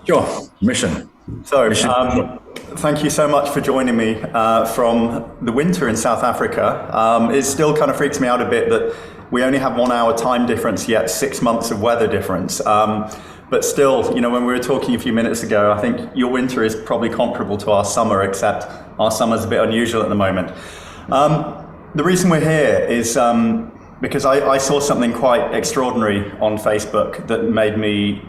Sure, mission. So, thank you so much for joining me from the winter in South Africa. It still kind of freaks me out a bit that we only have 1 hour time difference, yet 6 months of weather difference. But still, you know, when we were talking a few minutes ago, I think your winter is probably comparable to our summer, except our summer's a bit unusual at the moment. The reason we're here is because I saw something quite extraordinary on Facebook that made me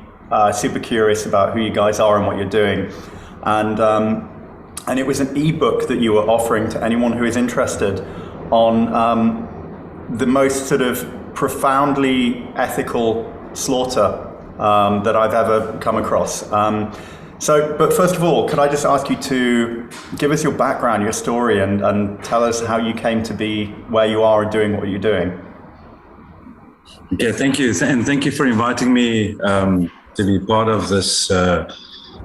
super curious about who you guys are and what you're doing. And it was an ebook that you were offering to anyone who is interested on the most sort of profoundly ethical slaughter that I've ever come across. But first of all, could I just ask you to give us your background, your story, and tell us how you came to be where you are and doing what you're doing? Yeah, thank you. And thank you for inviting me to be part of this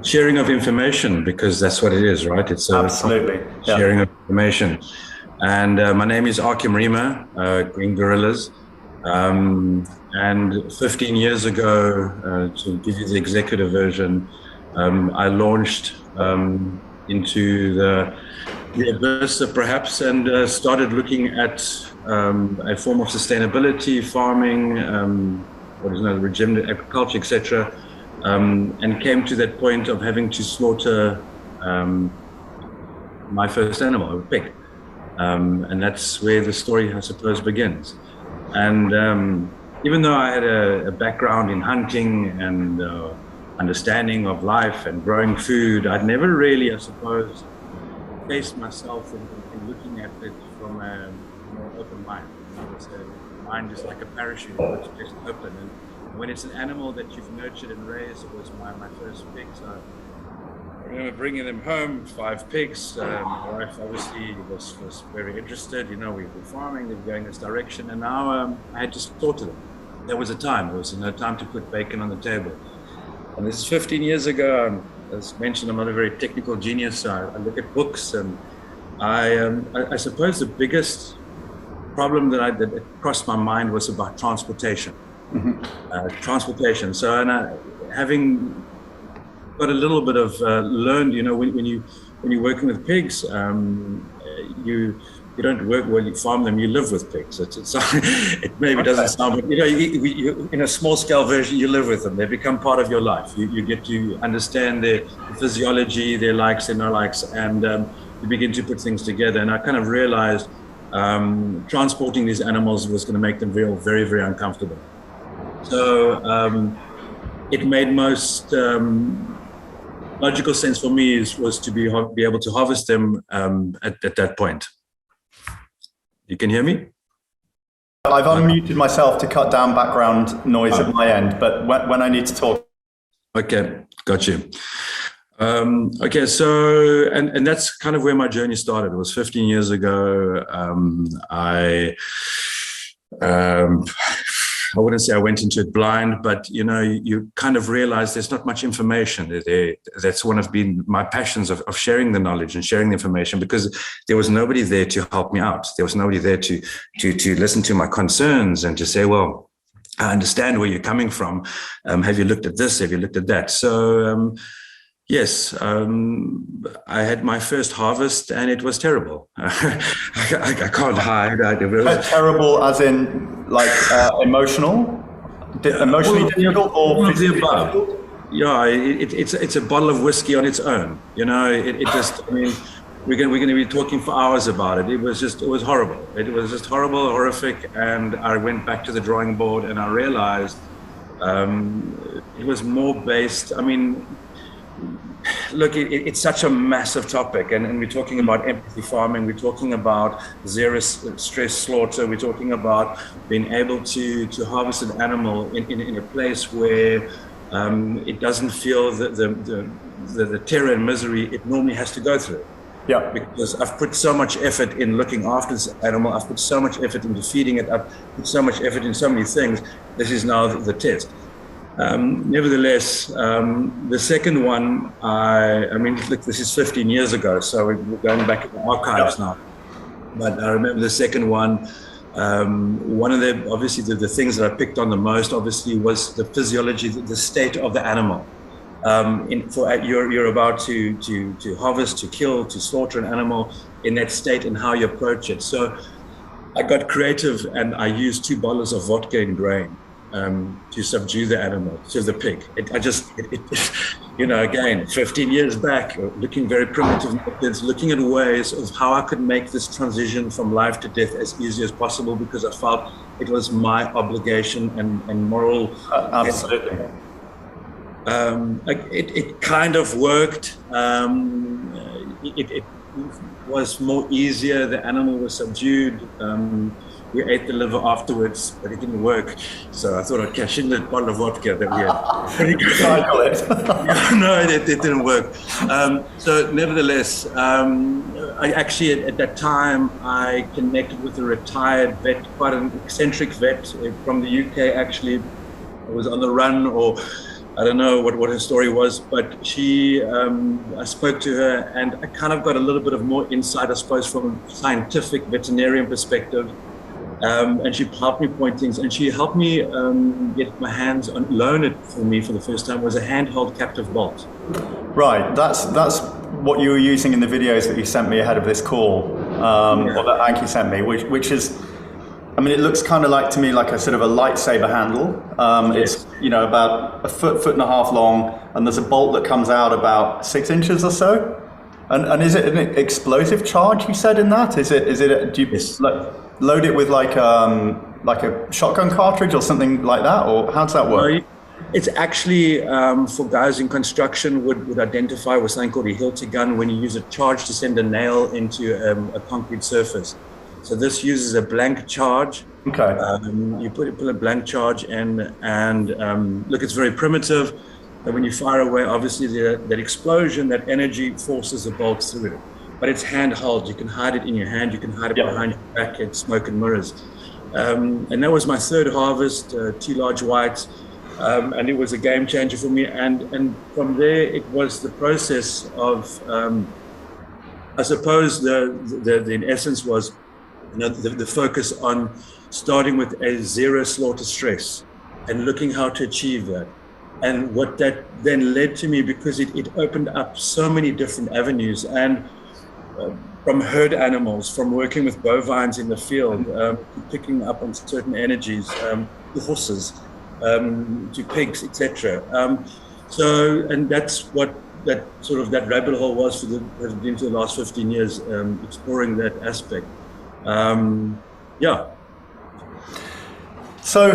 sharing of information, because that's what it is, right? It's absolutely sharing of information. And my name is Akim, Green Guerrillas. And 15 years ago, to give you the executive version, I launched into the abyss perhaps, and started looking at a form of sustainability, farming, regenerative agriculture, etc., and came to that point of having to slaughter my first animal, a pig. And that's where the story, I suppose, begins. And even though I had a background in hunting and understanding of life and growing food, I'd never really, I suppose, faced myself in looking at it from a more open mind. Mind is like a parachute, it's just open. And when it's an animal that you've nurtured and raised, it was my first pig. So I remember bringing them home, 5 pigs. My wife obviously was very interested. You know, we were farming, they were going this direction, and now I had to slaughter them. There was a time, there was no time to put bacon on the table. And this is 15 years ago. As mentioned, I'm not a very technical genius, so I look at books, and I suppose the biggest problem that crossed my mind was about transportation. Mm-hmm. Transportation. So, and having got a little bit of learned, you know, when you're working with pigs, you don't work while you farm them, you live with pigs. It maybe doesn't sound, but you know, you, in a small scale version, you live with them. They become part of your life. You get to understand their physiology, their likes, their no likes, and you begin to put things together. And I kind of realized transporting these animals was going to make them feel very, very uncomfortable. So it made most logical sense for me was to be able to harvest them at that point. You can hear me? I've unmuted myself to cut down background noise at my end, but when I need to talk. Okay, got you. Okay, so, and that's kind of where my journey started. It was 15 years ago. I wouldn't say I went into it blind, but you know, you kind of realize there's not much information. That's one of my passions of sharing the knowledge and sharing the information, because there was nobody there to help me out. There was nobody there to listen to my concerns and to say, well, I understand where you're coming from. Have you looked at this? Have you looked at that? So yes, I had my first harvest and it was terrible. I can't hide. Terrible as in like emotional? Emotionally difficult or physically difficult? Yeah, it's a bottle of whiskey on its own. You know, it just, I mean, we're going to be talking for hours about it. It was horrible. It was just horrible, horrific. And I went back to the drawing board and I realized it was more based, I mean, look, it's such a massive topic, and we're talking about empathy farming, we're talking about zero stress slaughter, we're talking about being able to harvest an animal in a place where it doesn't feel the terror and misery it normally has to go through. Yeah. Because I've put so much effort in looking after this animal, I've put so much effort into feeding it, I've put so much effort in so many things. This is now the test. Nevertheless, the second one, I mean, look, this is 15 years ago, so we're going back in the archives now. But I remember the second one, one of the things that I picked on the most, obviously, was the physiology, the state of the animal. You're about to harvest, to kill, to slaughter an animal in that state, and how you approach it. So I got creative, and I used 2 bottles of vodka in grain to subdue the animal, to the pig. Again, 15 years back, looking very primitive methods, looking at ways of how I could make this transition from life to death as easy as possible, because I felt it was my obligation and moral. Absolutely. It kind of worked. It was more easier. The animal was subdued. We ate the liver afterwards, but it didn't work. So I thought I'd cash in that bottle of vodka that we had. Recycle it. No, it didn't work. So nevertheless, I actually, at that time, I connected with a retired vet, quite an eccentric vet from the UK, actually. I was on the run, or I don't know what her story was, but I spoke to her, and I kind of got a little bit of more insight, I suppose, from a scientific veterinarian perspective. And she helped me point things, and she helped me get my hands on, loan it for me for the first time, was a handheld captive bolt. Right, that's what you were using in the videos that you sent me ahead of this call, or that Anki sent me, which is, I mean, it looks kind of like, to me, like a sort of a lightsaber handle. It's, about a foot and a half long, and there's a bolt that comes out about 6 inches or so. And is it an explosive charge, you said, in that? Do you load it with like a shotgun cartridge or something like that, or how does that work? It's actually, for guys in construction, would identify with something called a hilti gun, when you use a charge to send a nail into a concrete surface. So this uses a blank charge. Okay. You put a blank charge in, and look, it's very primitive. And when you fire away, obviously that explosion, that energy forces the bolt through. But it's handheld. You can hide it in your hand. You can hide it behind your back at smoke and mirrors. And that was my 3rd harvest, 2 large whites. And it was a game changer for me. And from there, it was the process of, I suppose the in essence was, the focus on starting with a 0 slaughter stress and looking how to achieve that. And what that then led to me, because it opened up so many different avenues, and from herd animals, from working with bovines in the field, picking up on certain energies, to horses, to pigs, etc. And that's what that rabbit hole was has been for the last 15 years, exploring that aspect. So,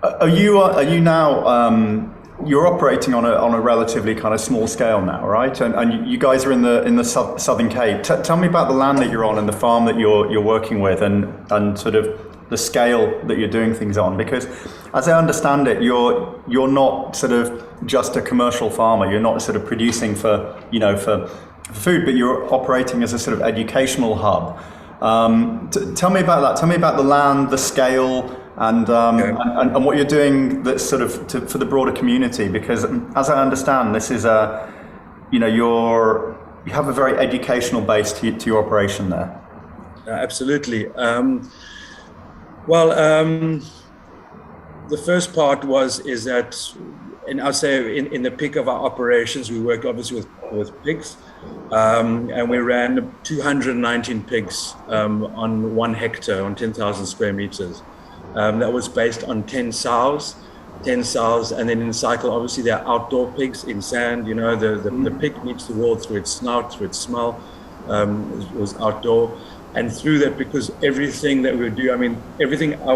are you now? You're operating on a relatively kind of small scale now, right? And you guys are in the Southern Cape. Tell me about the land that you're on and the farm that you're working with, and sort of the scale that you're doing things on. Because, as I understand it, you're not sort of just a commercial farmer. You're not sort of producing for food, but you're operating as a sort of educational hub. Tell me about that. Tell me about the land, the scale, and what you're doing that's sort of for the broader community. Because, as I understand, this is you have a very educational base to your operation there. Absolutely. The first part is that, and I'll say in the peak of our operations, we worked obviously with pigs, and we ran 219 pigs on 1 hectare, on 10,000 square meters. That was based on 10 sows, and then in the cycle, obviously, they're outdoor pigs in sand. The pig meets the world through its snout, through its smell. It was outdoor. And through that, because everything that we do, everything I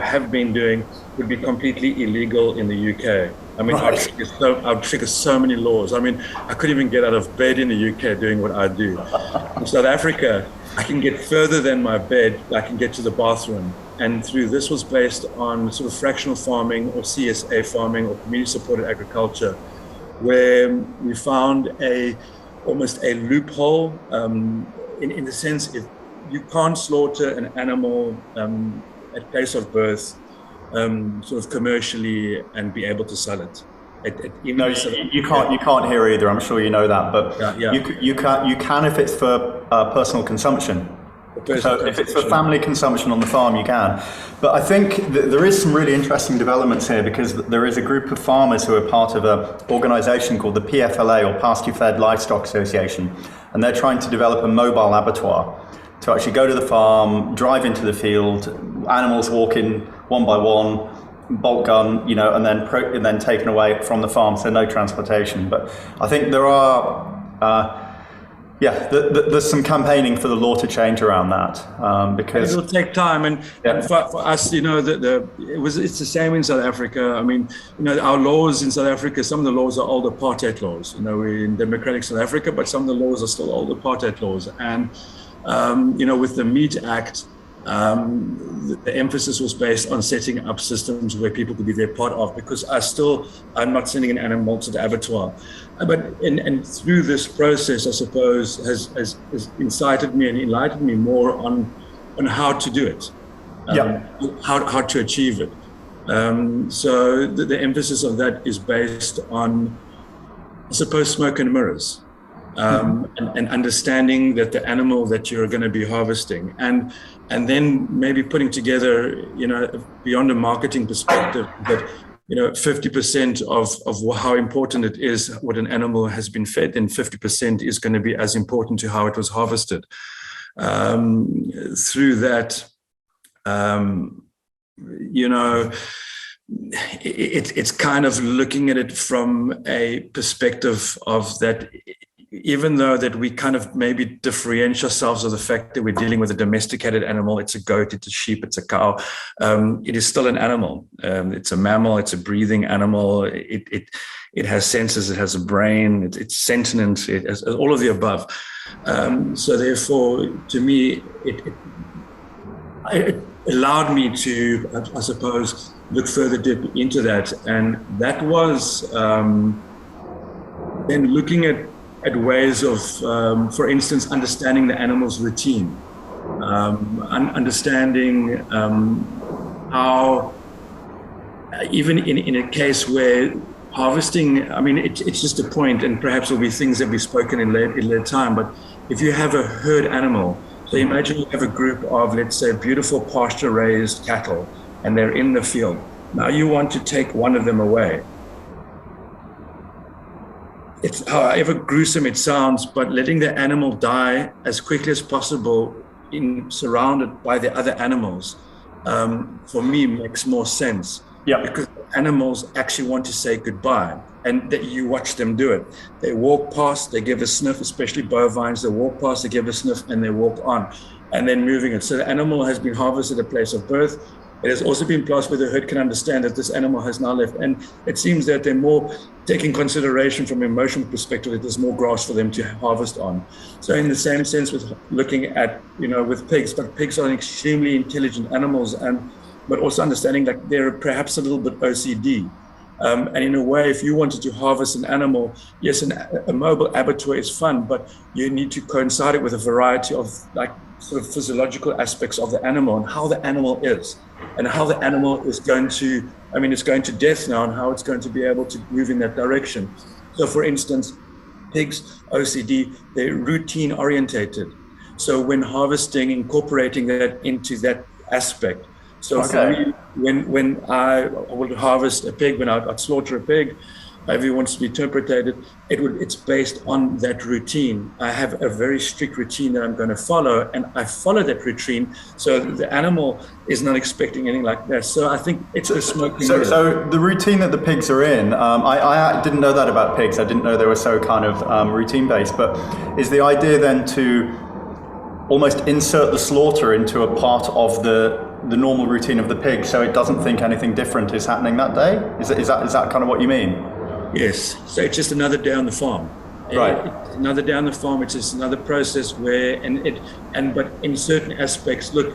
have been doing would be completely illegal in the UK. I'd trigger so many laws. I couldn't even get out of bed in the UK doing what I do. In South Africa, I can get further than my bed. I can get to the bathroom. And through this was based on sort of fractional farming, or CSA farming, or community-supported agriculture, where we found almost a loophole. In the sense, if you can't slaughter an animal at place of birth, sort of commercially, and be able to sell it. You can't here either. I'm sure you know that, but you can if it's for personal consumption. So if it's for family consumption on the farm, you can. But I think there is some really interesting developments here, because there is a group of farmers who are part of an organisation called the PFLA, or Pasture Fed Livestock Association, and they're trying to develop a mobile abattoir to actually go to the farm, drive into the field, animals walk in one by one, bolt gun, you know, and then taken away from the farm, so no transportation. But I think there are. There's some campaigning for the law to change around that, because it'll take time, and for us, you know, it's the same in South Africa. I mean, you know, our laws in South Africa, some of the laws are old apartheid laws. You know, we're in democratic South Africa, but some of the laws are still old apartheid laws. And you know, with the Meat Act, the emphasis was based on setting up systems where people could be there part of, because I'm not sending an animal to the abattoir. But and through this process, I suppose, has incited me and enlightened me more on how to do it, how to achieve it. So the emphasis of that is based on, I suppose, smoke and mirrors. And understanding that the animal that you're going to be harvesting, and then maybe putting together, you know, beyond a marketing perspective, that, you know, 50% of how important it is what an animal has been fed, and 50% is going to be as important to how it was harvested. Through that, you know, it's kind of looking at it from a perspective of that. Even though that we kind of maybe differentiate ourselves of the fact that we're dealing with a domesticated animal, it's a goat, it's a sheep, it's a cow, it is still an animal. It's a mammal, it's a breathing animal. It has senses, it has a brain, it's sentient, it has all of the above. So therefore, to me, it allowed me to, I suppose, look further deep into that. And that was then looking at ways of, for instance, understanding the animal's routine, understanding how, even in a case where harvesting, I mean, it's just a point, and perhaps there'll be things that we've spoken in later time, but if you have a herd animal, so imagine you have a group of, let's say, beautiful pasture-raised cattle, and they're in the field. Now you want to take one of them away. It's however gruesome it sounds, but letting the animal die as quickly as possible, surrounded by the other animals, for me makes more sense. Yeah. Because animals actually want to say goodbye, and that you watch them do it. They walk past, they give a sniff, especially bovines. They walk past, they give a sniff, and they walk on, and then moving it. So the animal has been harvested at a place of birth. It has also been placed where the herd can understand that this animal has now left. And it seems that they're more taking consideration from an emotional perspective, that there's more grass for them to harvest on. So in the same sense with looking at, you know, with pigs, but pigs are extremely intelligent animals, but also understanding that they're perhaps a little bit OCD. And in a way, if you wanted to harvest an animal, yes, a mobile abattoir is fun, but you need to coincide it with a variety of like sort of physiological aspects of the animal and how the animal is, and how the animal is going to, I mean, it's going to death now, and how it's going to be able to move in that direction. So for instance, pigs, OCD, they're routine orientated. So when harvesting, incorporating that into that aspect. So for me, when I would harvest a pig, when I'd slaughter a pig, however you want to be interpreted, it's based on that routine. I have a very strict routine that I'm going to follow, and I follow that routine, so the animal is not expecting anything like that. So I think it's a smoking. So the routine that the pigs are in, I didn't know that about pigs. I didn't know they were so kind of routine based. But is the idea then to almost insert the slaughter into a part of the normal routine of the pig, so it doesn't think anything different is happening that day? Is that kind of what you mean? Yes. So it's just another day on the farm. Right. It's another day on the farm. It's just another process where, but in certain aspects, look,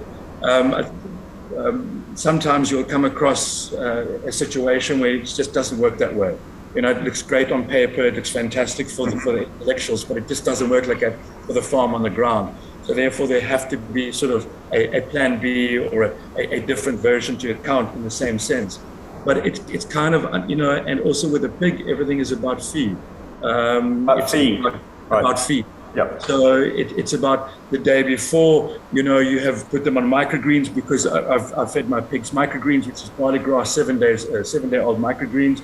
sometimes you'll come across a situation where it just doesn't work that way. You know, it looks great on paper, it looks fantastic for the intellectuals, but it just doesn't work like that for the farm on the ground. So therefore, there have to be sort of a plan B or a different version to account in the same sense. But it's kind of, you know, and also with a pig, everything is about feed. About feed. About feed. Yep. So it's about the day before, you have put them on microgreens, because I've fed my pigs microgreens, which is barley grass, 7-day-old microgreens,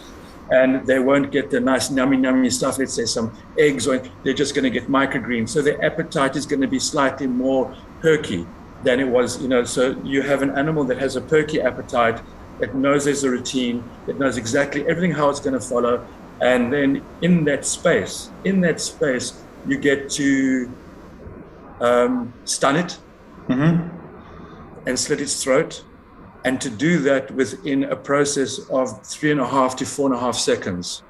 and they won't get the nice nummy stuff. Let's say some eggs, or they're just going to get microgreens. So their appetite is going to be slightly more perky than it was, So you have an animal that has a perky appetite, that knows there's a routine, that knows exactly everything how it's going to follow, and then in that space, you get to stun it and slit its throat, and to do that within a process of 3.5 to 4.5 seconds.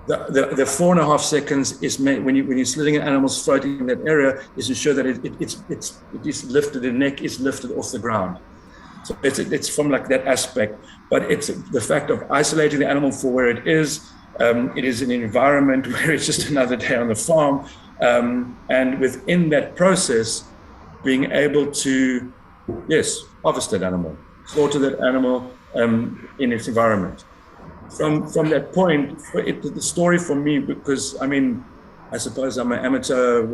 The 4.5 seconds is when you're slitting an animal's throat in that area, is to show that it is lifted, the neck is lifted off the ground. So it's from like that aspect, but it's the fact of isolating the animal for where it is. It is an environment where it's just another day on the farm. And within that process, being able to, harvest that animal, slaughter that animal in its environment. From that point, the story for me, because I suppose I'm an amateur,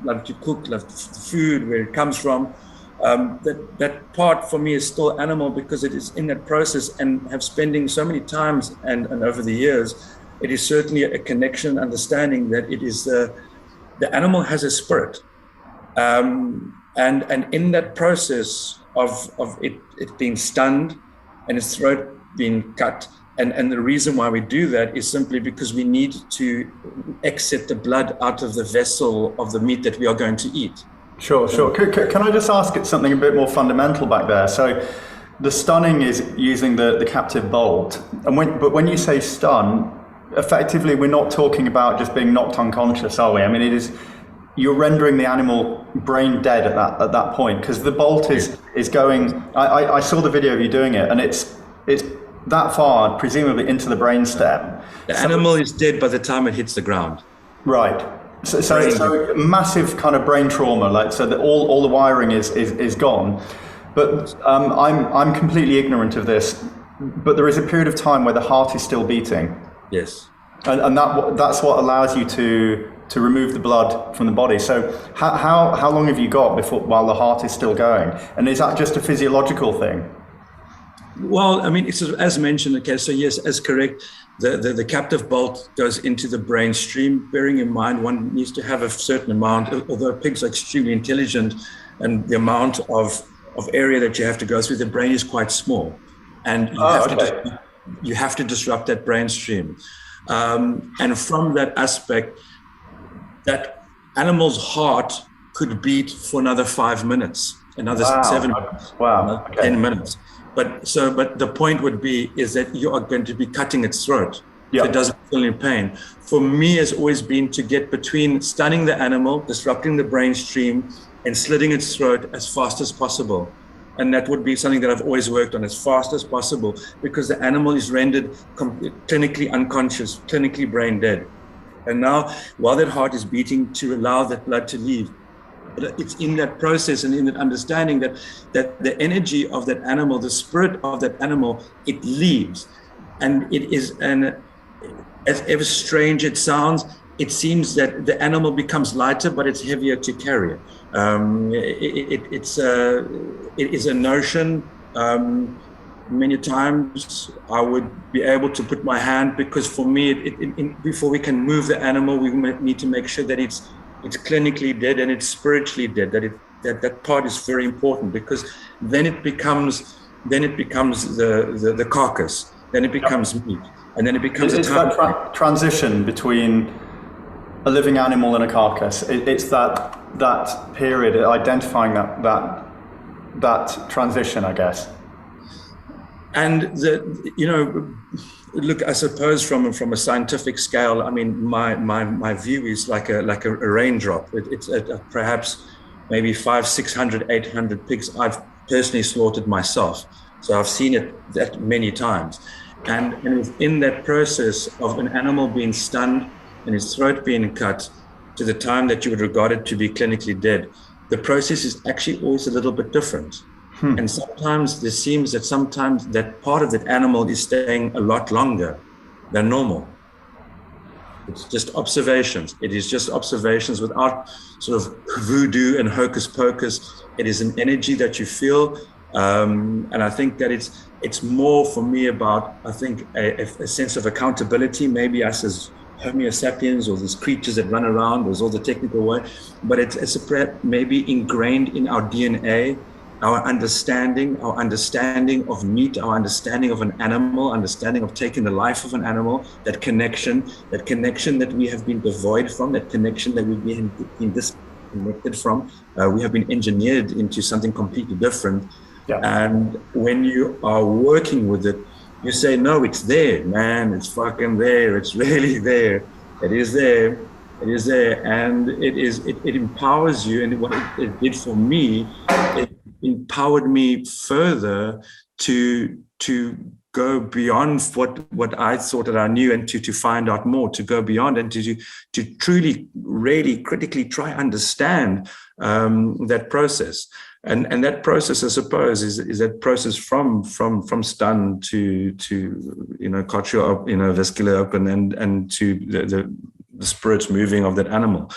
love to cook, love the food, where it comes from. That part for me is still animal, because it is in that process, and have spending so many times and over the years, it is certainly a connection, understanding that it is the animal has a spirit, and in that process of it being stunned and its throat being cut, and the reason why we do that is simply because we need to exit the blood out of the vessel of the meat that we are going to eat. Sure. Can I just ask it something a bit more fundamental back there? So the stunning is using the captive bolt, but when you say stun, effectively we're not talking about just being knocked unconscious, are we? It is, you're rendering the animal brain dead at that point, because the bolt is going. I saw the video of you doing it, and it's that far, presumably into the brainstem. The animal is dead by the time it hits the ground. Right. So massive kind of brain trauma, so that all the wiring is gone. But I'm completely ignorant of this. But there is a period of time where the heart is still beating. Yes. And that's what allows you to remove the blood from the body. So how long have you got while the heart is still going? And is that just a physiological thing? Well, it's as mentioned. Okay, so yes, as correct. The captive bolt goes into the brain stream, bearing in mind one needs to have a certain amount, although pigs are extremely intelligent, and the amount of area that you have to go through, the brain is quite small, and you have to disrupt that brain stream. And from that aspect, that animal's heart could beat for another 5 minutes, another 7 minutes, 10 minutes. But the point would be is that you are going to be cutting its throat. So it doesn't feel any pain. For me, has always been to get between stunning the animal, disrupting the brain stream, and slitting its throat as fast as possible. And that would be something that I've always worked on, as fast as possible, because the animal is rendered clinically unconscious, clinically brain dead. And now, while that heart is beating, to allow that blood to leave. But it's in that process and in that understanding that the energy of that animal, the spirit of that animal, it leaves. And it is, as ever strange it sounds, it seems that the animal becomes lighter, but it's heavier to carry. It is a notion. Many times I would be able to put my hand, because for me, before we can move the animal, we need to make sure that it's clinically dead and it's spiritually dead. That part is very important, because then it becomes the carcass. Then it becomes meat, and then it becomes it's that transition between a living animal and a carcass. It's that period, identifying that transition, I guess. And look, I suppose from a scientific scale, my view is like a raindrop. It's perhaps maybe 500, 600, 800 pigs I've personally slaughtered myself. So I've seen it that many times. And within that process of an animal being stunned and its throat being cut to the time that you would regard it to be clinically dead, the process is actually always a little bit different. And sometimes it seems that sometimes that part of that animal is staying a lot longer than normal. It's just observations. It is just observations without sort of voodoo and hocus pocus. It is an energy that you feel. And I think that it's more for me about, I think, a sense of accountability, maybe us as Homo sapiens or these creatures that run around, there's all the technical way, but it's maybe ingrained in our DNA, our understanding of meat, our understanding of an animal, understanding of taking the life of an animal, that connection that we have been devoid from, that connection that we've been disconnected from. We have been engineered into something completely different. Yeah. And when you are working with it, you say, no, it's there, man, it's fucking there, it's really there, it is there. It is there, and it empowers you. And what it did for me, it empowered me further to go beyond what I thought that I knew, and to find out more, to go beyond, and to truly, really critically try understand that process. And that process, I suppose, is that process from stun to cardiovascular open and to the spirits moving of that animal.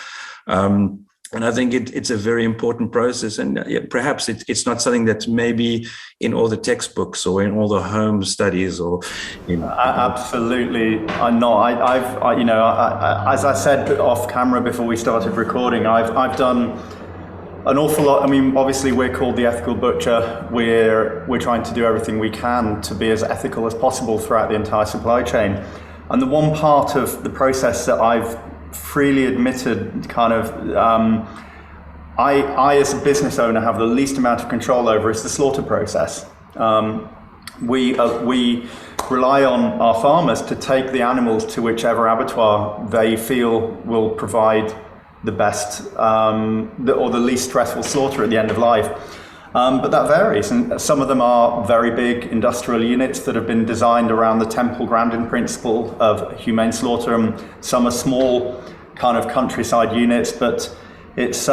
And I think it's a very important process, and perhaps it's not something that's maybe in all the textbooks or in all the home studies or in. Absolutely, I'm not. As I said off camera before we started recording, I've done an awful lot. I mean, obviously we're called the Ethical Butcher. We're trying to do everything we can to be as ethical as possible throughout the entire supply chain. And the one part of the process that I've freely admitted kind of, I as a business owner have the least amount of control over is the slaughter process. We rely on our farmers to take the animals to whichever abattoir they feel will provide the best or the least stressful slaughter at the end of life. But that varies, and some of them are very big industrial units that have been designed around the Temple Grandin principle of humane slaughter, and some are small kind of countryside units. But it's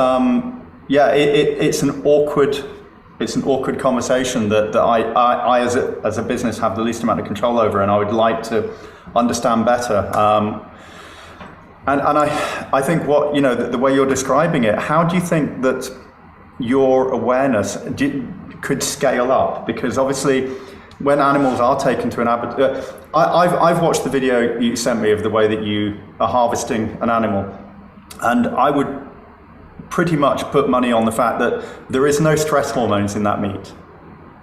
it's an awkward conversation that I as a business have the least amount of control over, and I would like to understand better. And I think what the way you're describing it, how do you think that your awareness could scale up? Because obviously when animals are taken to an abattoir, I've watched the video you sent me of the way that you are harvesting an animal, and I would pretty much put money on the fact that there is no stress hormones in that meat.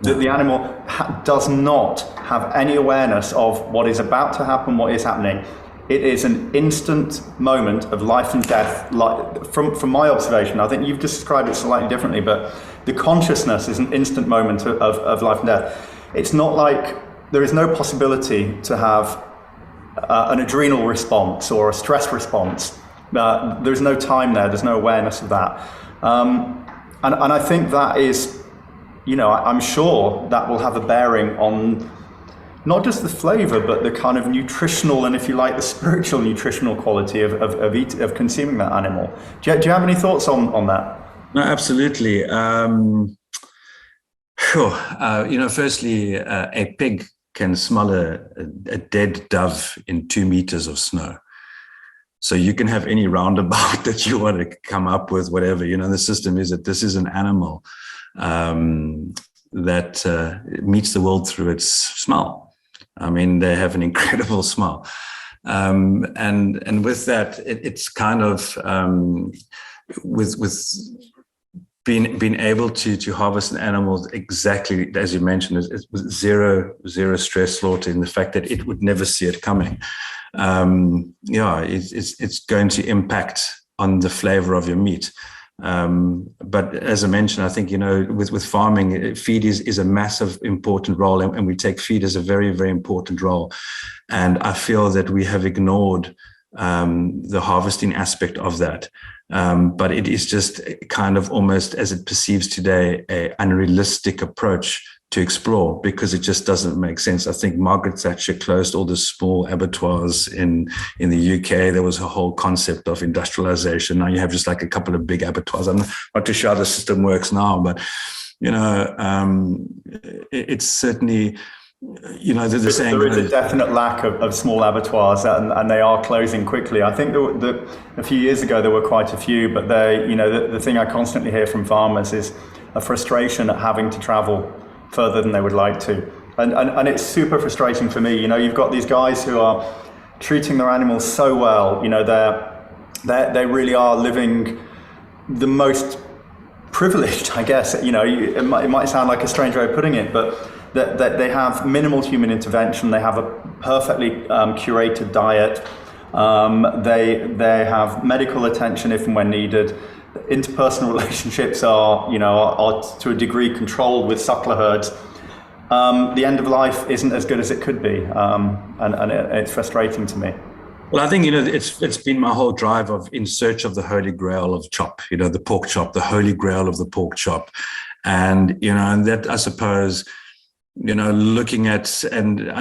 That the animal does not have any awareness of what is about to happen, what is happening. It is an instant moment of life and death. Like from my observation, I think you've described it slightly differently, but the consciousness is an instant moment of life and death. It's not like there is no possibility to have an adrenal response or a stress response. There's no time there. There's no awareness of that. And I think that is, I'm sure that will have a bearing on not just the flavor, but the kind of nutritional and, if you like, the spiritual nutritional quality of consuming that animal. Do you have any thoughts on that? No, absolutely. Sure. Firstly, a pig can smell a dead dove in 2 meters of snow. So you can have any roundabout that you want to come up with, whatever. The system is that this is an animal that meets the world through its smell. I mean, they have an incredible smell. And with that, it's kind of with being able to harvest an animal exactly as you mentioned, it was zero stress slaughter, in the fact that it would never see it coming. It's going to impact on the flavor of your meat. But as I mentioned, I think, with farming, feed is a massive important role, and we take feed as a very, very important role. And I feel that we have ignored the harvesting aspect of that. But it is just kind of almost, as it perceives today, an unrealistic approach to explore, because it just doesn't make sense. I think Margaret Thatcher closed all the small abattoirs in the UK. There was a whole concept of industrialization. Now you have just like a couple of big abattoirs. I'm not too sure how the system works now, but it's certainly They're saying there is a definite lack of small abattoirs, and they are closing quickly. I think a few years ago there were quite a few, but the thing I constantly hear from farmers is a frustration at having to travel further than they would like to, and it's super frustrating for me. You've got these guys who are treating their animals so well. They really are living the most privileged, I guess. It might sound like a strange way of putting it, but that they have minimal human intervention. They have a perfectly curated diet. They have medical attention if and when needed. Interpersonal relationships are to a degree controlled with suckler herds. The end of life isn't as good as it could be, and it's frustrating to me. Well, I think, it's been my whole drive of in search of the holy grail of chop, the pork chop, the holy grail of the pork chop. And, and that, I suppose, looking at, and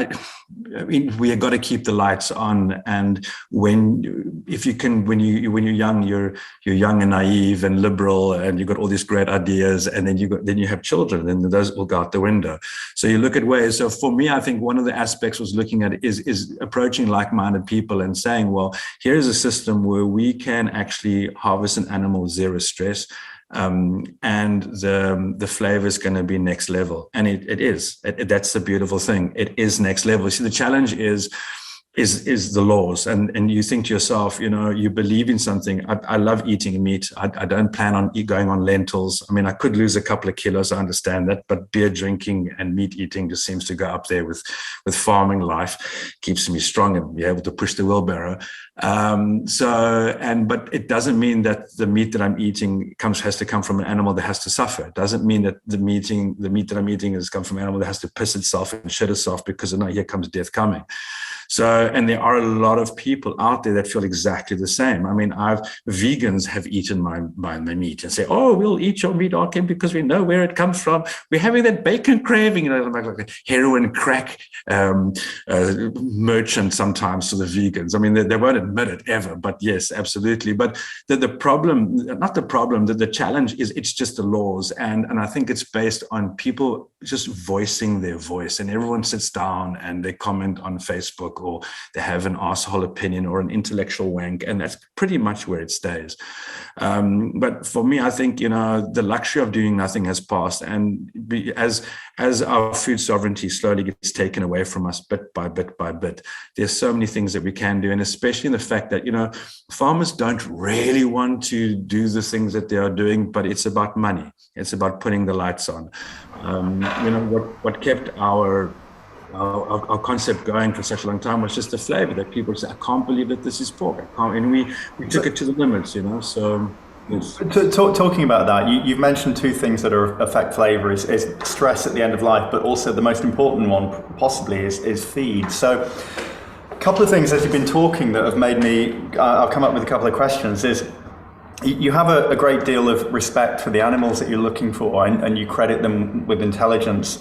we have got to keep the lights on. And when you're young, you're young and naive and liberal, and you've got all these great ideas, and then you have children, and those will go out the window. So you look at ways. So for me, I think one of the aspects was looking at is approaching like-minded people and saying, well, here's a system where we can actually harvest an animal with zero stress. And the flavor is going to be next level, and it is. That's the beautiful thing. It is next level. See, the challenge is the laws, and you think to yourself, you believe in something. I love eating meat. I don't plan on going on lentils. I mean, I could lose a couple of kilos. I understand that, but beer drinking and meat eating just seems to go up there with farming life. Keeps me strong and be able to push the wheelbarrow. But it doesn't mean that the meat that I'm eating has to come from an animal that has to suffer. It doesn't mean that the meat that I'm eating has come from an animal that has to piss itself and shit itself because here comes death coming. So, and there are a lot of people out there that feel exactly the same. I mean, vegans have eaten my meat and say, "Oh, we'll eat your meat, Akim, because we know where it comes from. We're having that bacon craving," like a heroin crack merchant sometimes to the vegans. I mean, they won't admit it ever, but yes, absolutely. But the challenge is it's just the laws, and I think it's based on people just voicing their voice, and everyone sits down and they comment on Facebook, or they have an asshole opinion or an intellectual wank, and that's pretty much where it stays. But for me, I think, the luxury of doing nothing has passed, and as our food sovereignty slowly gets taken away from us bit by bit by bit, there's so many things that we can do, and especially in the fact that, farmers don't really want to do the things that they are doing, but it's about money. It's about putting the lights on. What kept our concept going for such a long time was just the flavor that people say, "I can't believe that this is pork." And we took it to the limits, So, yes. Talking about that, you've mentioned two things that affect flavor: is stress at the end of life, but also the most important one possibly is feed. So, a couple of things as you've been talking that have made me, I'll come up with a couple of questions. Is you have a great deal of respect for the animals that you're looking for, and you credit them with intelligence.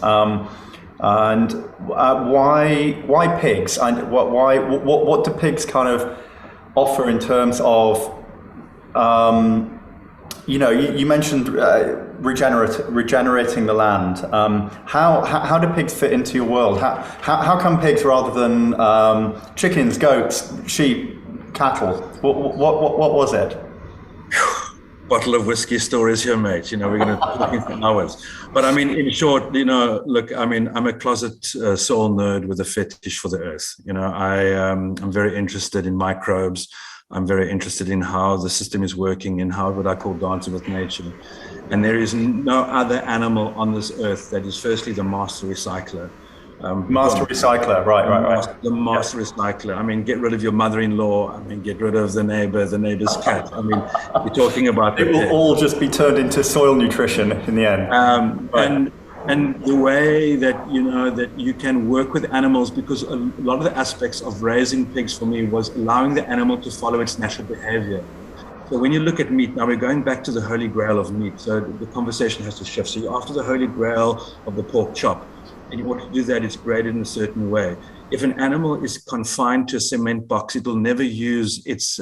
And why pigs? And what do pigs kind of offer in terms of, you mentioned regenerating the land. How do pigs fit into your world? How come pigs rather than chickens, goats, sheep, cattle? What was it? Bottle of whiskey stories here, mate. We're going to talk for hours. But I mean, in short, look, I mean, I'm a closet soul nerd with a fetish for the earth. I'm very interested in microbes. I'm very interested in how the system is working and how what I call dancing with nature. And there is no other animal on this earth that is firstly the master recycler. Master recycler, right. The master recycler. I mean, get rid of your mother-in-law. I mean, get rid of the neighbor's cat. I mean, you're talking about it will all just be turned into soil nutrition in the end. And the way that that you can work with animals, because a lot of the aspects of raising pigs for me was allowing the animal to follow its natural behavior. So when you look at meat, now we're going back to the holy grail of meat. So the conversation has to shift. So you're after the holy grail of the pork chop. In order to do that, it's graded in a certain way. if an animal is confined to a cement box, it will never use its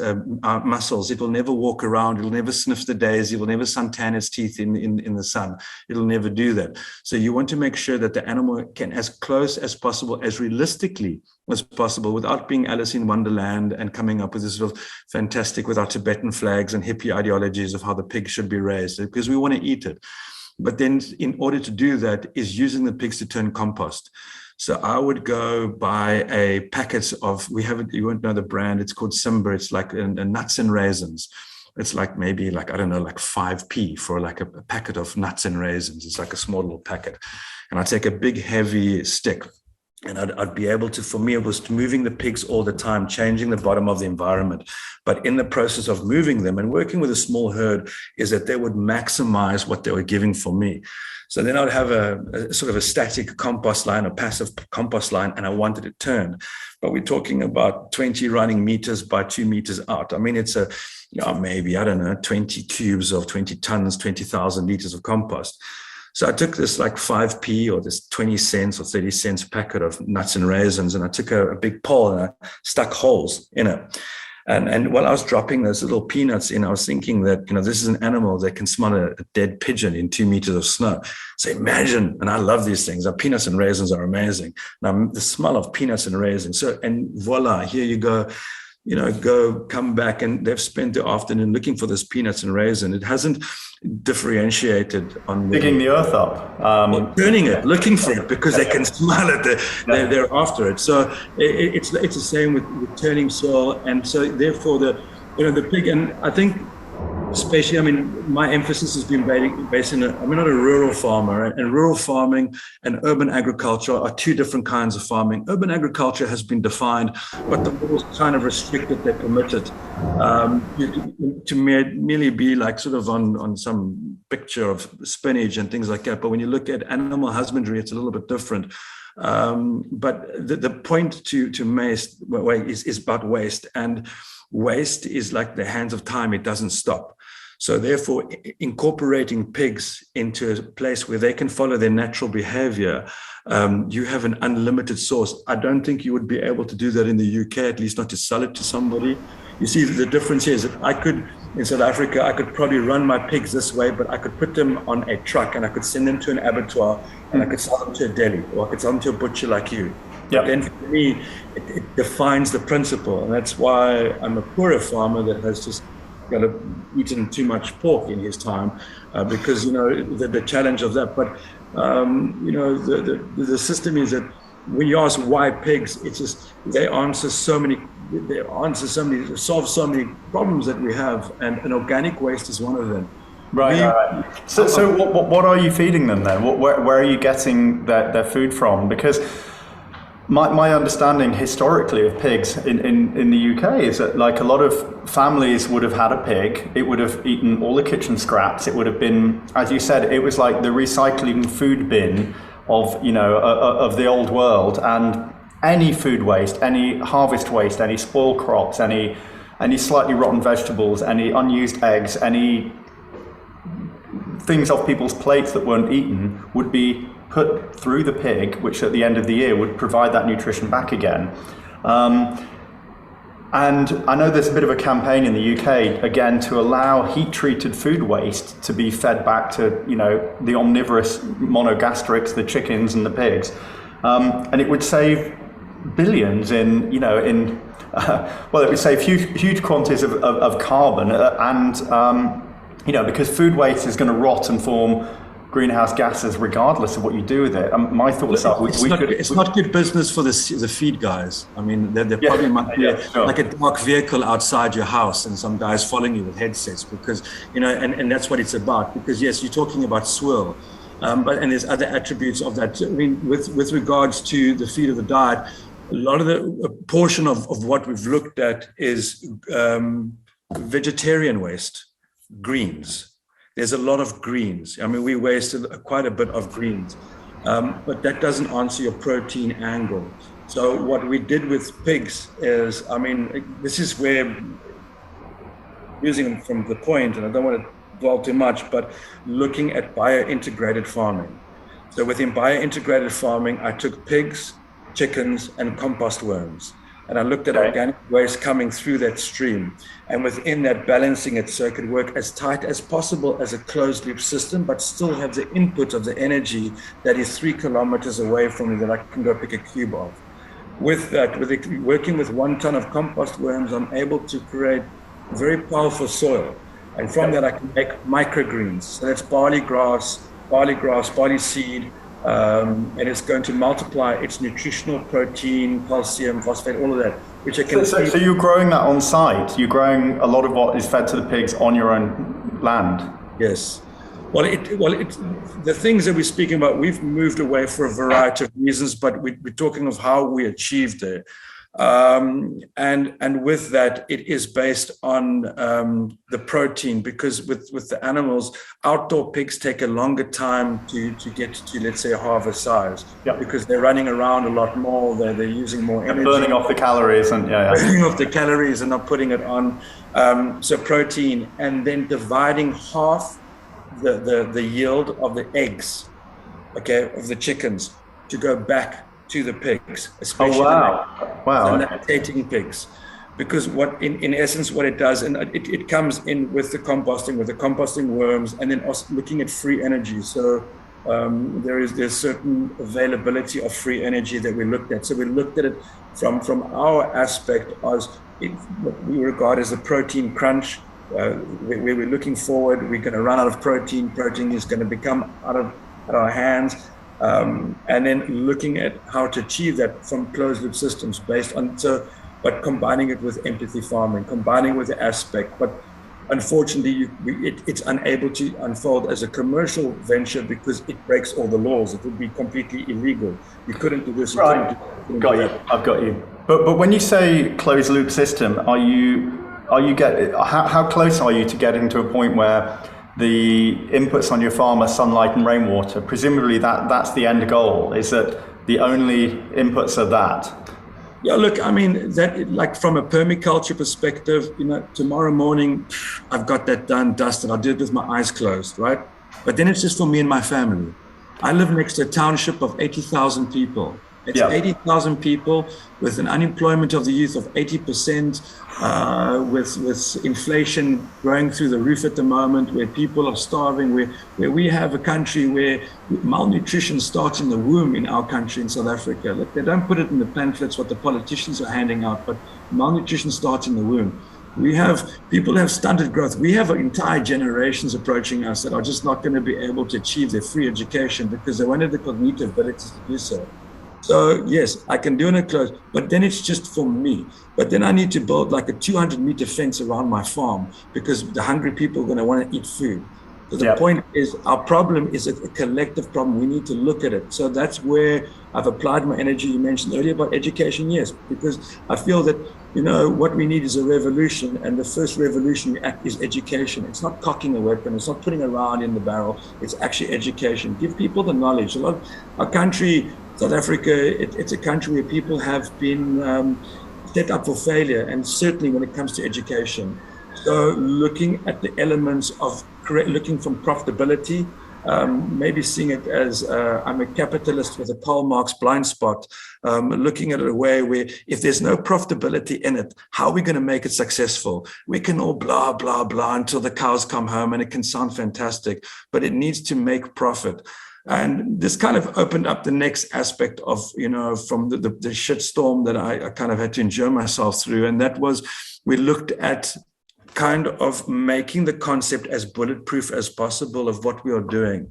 muscles. It will never walk around. It will never sniff the daisy. It will never suntan its teeth in the sun. It will never do that. So you want to make sure that the animal can, as close as possible, as realistically as possible, without being Alice in Wonderland and coming up with this sort of fantastic, with our Tibetan flags and hippie ideologies of how the pig should be raised, because we want to eat it. But then in order to do that is using the pigs to turn compost. So I would go buy a packet of, you won't know the brand, it's called Simba. It's like a nuts and raisins. It's like maybe like, I don't know, like 5p for like a packet of nuts and raisins. It's like a small little packet. And I take a big heavy stick, and I'd be able to, for me, it was moving the pigs all the time, changing the bottom of the environment. But in the process of moving them and working with a small herd is that they would maximize what they were giving for me. So then I'd have a sort of a static compost line, a passive compost line, and I wanted it turned. But we're talking about 20 running meters by 2 meters out. I mean, it's maybe, I don't know, 20 cubes of 20 tons, 20,000 liters of compost. So I took this like 5p or this 20 cents or 30 cents packet of nuts and raisins, and I took a big pole and I stuck holes in it. And while I was dropping those little peanuts in, I was thinking that, this is an animal that can smell a dead pigeon in 2 meters of snow. So imagine, and I love these things. Peanuts and raisins are amazing. Now, the smell of peanuts and raisins. So, and voila, here you go. Come back, and they've spent the afternoon looking for this peanuts and raisin. It hasn't differentiated on digging the earth up, turning it, looking for it, because they can smell it. They're after it. So it's the same with turning soil, and so therefore the pig. And I think, especially, my emphasis has been based in I'm not a rural farmer, and rural farming and urban agriculture are two different kinds of farming. Urban agriculture has been defined, but the laws kind of restricted, they're permitted to merely be like sort of on some picture of spinach and things like that. But when you look at animal husbandry, it's a little bit different. But the point to waste is about waste, and waste is like the hands of time. It doesn't stop. So therefore, incorporating pigs into a place where they can follow their natural behavior, you have an unlimited source. I don't think you would be able to do that in the UK, at least not to sell it to somebody. You see, the difference here is that I could, in South Africa, I could probably run my pigs this way, but I could put them on a truck and I could send them to an abattoir, and I could sell them to a deli, or I could sell them to a butcher like you. Yep. Then for me, it defines the principle. And that's why I'm a poorer farmer that has just eaten too much pork in his time, because, the challenge of that. But, the system is that when you ask why pigs, it's just, they solve so many problems that we have. And organic waste is one of them. Right. So what are you feeding them then? Where are you getting their food from? Because my understanding historically of pigs in the UK is that, like, a lot of families would have had a pig. It would have eaten all the kitchen scraps. It would have been, as you said, it was like the recycling food bin of the old world. And any food waste, any harvest waste, any spoiled crops, any slightly rotten vegetables, any unused eggs, any things off people's plates that weren't eaten would be put through the pig, which at the end of the year would provide that nutrition back again. And I know there's a bit of a campaign in the UK, again, to allow heat-treated food waste to be fed back to, the omnivorous monogastrics, the chickens and the pigs. And it would save billions it would save huge quantities of carbon because food waste is going to rot and form greenhouse gases regardless of what you do with it. My thoughts are it's not good business for the feed guys. There probably might be like a dark vehicle outside your house and some guys following you with headsets, because and that's what it's about. Because yes, you're talking about swirl, and there's other attributes of that. With regards to the feed of the diet, a lot of a portion of what we've looked at is vegetarian waste, greens. There's a lot of greens. We wasted quite a bit of greens, but that doesn't answer your protein angle. So what we did with pigs is, this is where, using them from the point, and I don't want to dwell too much, but looking at bio-integrated farming. So within bio-integrated farming, I took pigs chickens, and compost worms. And I looked at Okay. organic waste coming through that stream, and within that, balancing it so it could work as tight as possible as a closed loop system, but still have the input of the energy that is 3 kilometers away from me that I can go pick a cube of. With that, working with 1 ton of compost worms, I'm able to create very powerful soil. And from that, I can make microgreens. So that's barley grass, barley seed, and it's going to multiply its nutritional protein, calcium, phosphate, all of that, which I can. So you're growing that on site. You're growing a lot of what is fed to the pigs on your own land. Yes. Well, the things that we're speaking about, we've moved away for a variety of reasons, but we're talking of how we achieved it. And with that, it is based on the protein, because with the animals, outdoor pigs take a longer time to get to, let's say, harvest size, because they're running around a lot more, they're using more energy. Burning off the calories and burning off the calories and not putting it on. So protein, and then dividing half the yield of the eggs, of the chickens, to go back to the pigs, especially the lactating pigs, because what in essence what it does, and it comes in with the composting worms, and then also looking at free energy. So there's certain availability of free energy that we looked at. So we looked at it from our aspect as what we regard as a protein crunch. We're looking forward, we're going to run out of protein is going to become out of our hands, and then looking at how to achieve that from closed loop systems based on, but combining it with empathy farming, combining with the aspect, but unfortunately it's unable to unfold as a commercial venture because it breaks all the laws. It would be completely illegal. You couldn't do this. Right. I've got you. But when you say closed loop system, how close are you to getting to a point where the inputs on your farm are sunlight and rainwater? Presumably that's the end goal. Is that the only inputs are that? Yeah, look, I mean, that, like, from a permaculture perspective, tomorrow morning, I've got that dusted. I'll do it with my eyes closed, right? But then it's just for me and my family. I live next to a township of 80,000 people. It's 80,000 people with an unemployment of the youth of 80%, with inflation going through the roof at the moment, where people are starving, where we have a country where malnutrition starts in the womb in our country, in South Africa. Look, they don't put it in the pamphlets, what the politicians are handing out, but malnutrition starts in the womb. People have stunted growth. We have entire generations approaching us that are just not going to be able to achieve their free education because they won't have the cognitive abilities to do so. So yes, I can do it close, but then it's just for me. But then I need to build like a 200-meter fence around my farm because the hungry people are going to want to eat food. So the point is, our problem is a collective problem. We need to look at it. So that's where I've applied my energy. You mentioned earlier about education, yes, because I feel that, what we need is a revolution, and the first revolution is education. It's not cocking a weapon. It's not putting a round in the barrel. It's actually education. Give people the knowledge. Our country, South Africa, it's a country where people have been set up for failure, and certainly when it comes to education. So looking at the elements of looking from profitability, maybe seeing it as I'm a capitalist with a Karl Marx blind spot, looking at it a way where if there's no profitability in it, how are we going to make it successful? We can all blah, blah, blah until the cows come home, and it can sound fantastic, but it needs to make profit. And this kind of opened up the next aspect of, from the shitstorm that I kind of had to endure myself through. And that was, we looked at kind of making the concept as bulletproof as possible of what we are doing.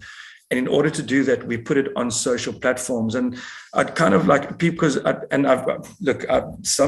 And in order to do that, we put it on social platforms. And I'd kind of like people, some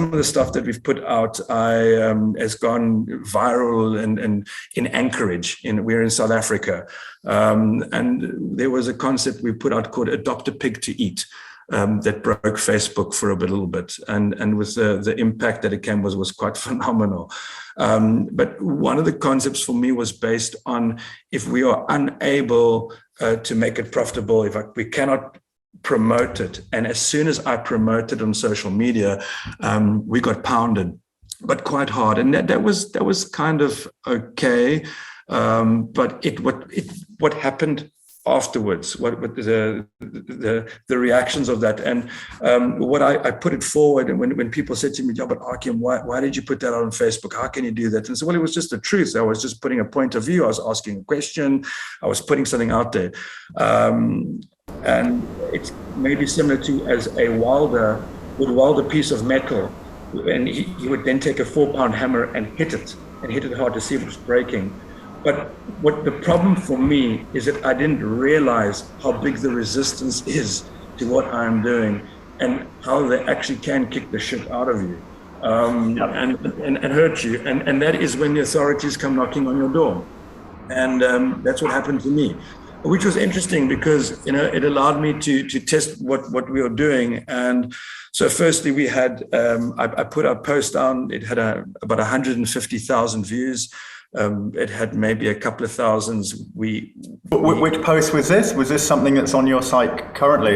of the stuff that we've put out has gone viral and in Anchorage, we're in South Africa. And there was a concept we put out called Adopt a Pig to Eat. That broke Facebook for a little bit, and with the impact that it came was quite phenomenal. But one of the concepts for me was based on, if we are unable to make it profitable, we cannot promote it, and as soon as I promoted on social media, we got pounded, but quite hard, and that was kind of okay. But what happened afterwards, what the reactions of that. And what I put it forward, and when people said to me, yeah, but Akim, why did you put that on Facebook? How can you do that? And so, well, it was just the truth. I was just putting a point of view. I was asking a question. I was putting something out there. And it's maybe similar to as a welder would weld a piece of metal, and he would then take a 4-pound hammer and hit it hard to see if it was breaking. But what the problem for me is that I didn't realize how big the resistance is to what I'm doing, and how they actually can kick the shit out of you, and hurt you. And that is when the authorities come knocking on your door. And that's what happened to me, which was interesting because, it allowed me to test what we were doing. And so firstly, we had, I put our post down. It had about 150,000 views. It had maybe a couple of thousands. Which post was this? Was this something that's on your site currently?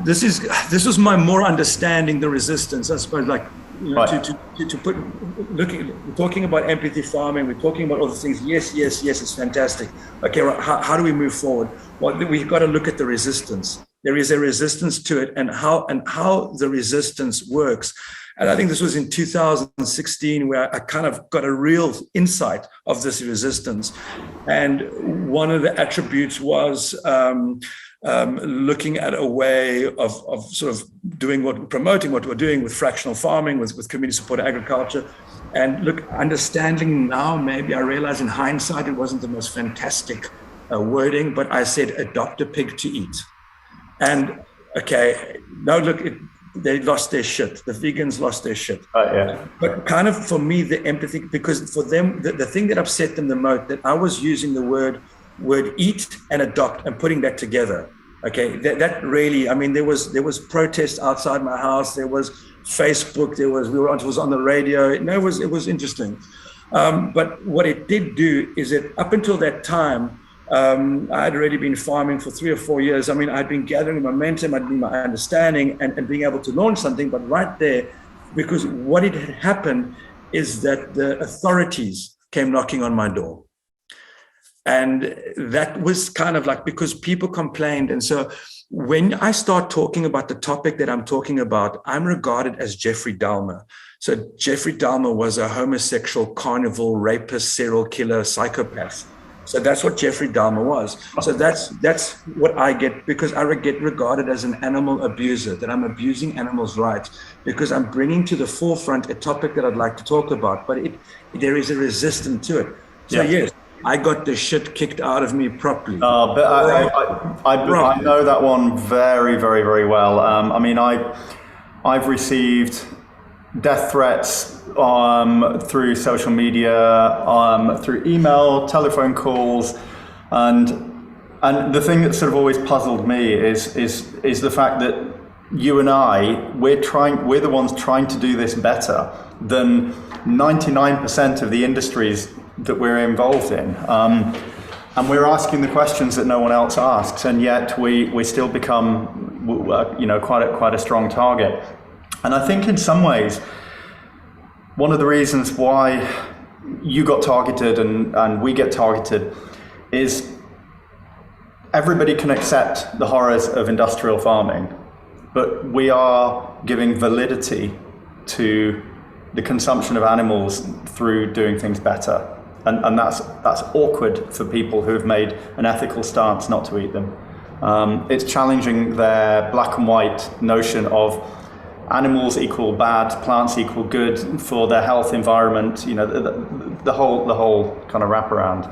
This was my more understanding the resistance, I suppose, like, right. to put, we're talking about empathy farming, we're talking about all these things. Yes, it's fantastic. Okay, right, how do we move forward? Well, we've got to look at the resistance. There is a resistance to it, and how the resistance works. And I think this was in 2016 where I kind of got a real insight of this resistance. And one of the attributes was looking at a way of sort of promoting what we're doing with fractional farming, with community supported agriculture. And understanding now, maybe I realize in hindsight, it wasn't the most fantastic wording, but I said, adopt a pig to eat. And okay, now look, they lost their shit. The vegans lost their shit. Yeah. But kind of for me, the empathy, because for them, the thing that upset them the most, that I was using the word eat and adopt and putting that together. Okay, that really, I mean, there was protests outside my house. There was Facebook. It was on the radio. It was interesting. But what it did do is that up until that time, I had already been farming for 3 or 4 years. I mean, I'd been gathering momentum, I'd been my understanding and being able to launch something. But right there, because what had happened is that the authorities came knocking on my door. And that was kind of like, because people complained. And so when I start talking about the topic that I'm talking about, I'm regarded as Jeffrey Dahmer. So Jeffrey Dahmer was a homosexual, carnivore, rapist, serial killer, psychopath. So that's what Jeffrey Dahmer was. So that's what I get, because I get regarded as an animal abuser, that I'm abusing animals' rights, because I'm bringing to the forefront a topic that I'd like to talk about, but there is a resistance to it. So yes, I got the shit kicked out of me properly. But I know that one very, very, very well. I mean, I've received death threats through social media, through email, telephone calls, and the thing that sort of always puzzled me is the fact that you and we're the ones trying to do this better than 99% of the industries that we're involved in, and we're asking the questions that no one else asks, and yet we still become quite a strong target. And I think in some ways, one of the reasons why you got targeted and we get targeted is everybody can accept the horrors of industrial farming, but we are giving validity to the consumption of animals through doing things better. And that's awkward for people who have made an ethical stance not to eat them. It's challenging their black and white notion of animals equal bad, plants equal good for their health, environment, the whole kind of wraparound.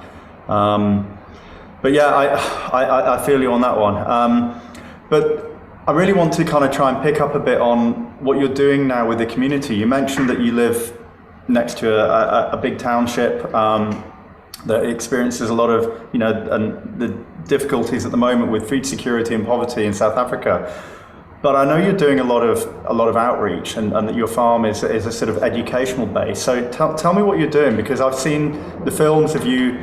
But yeah, I feel you on that one. But I really want to kind of try and pick up a bit on what you're doing now with the community. You mentioned that you live next to a big township that experiences a lot of, and the difficulties at the moment with food security and poverty in South Africa. But I know you're doing a lot of outreach, and that your farm is a sort of educational base. So tell me what you're doing, because I've seen the films of you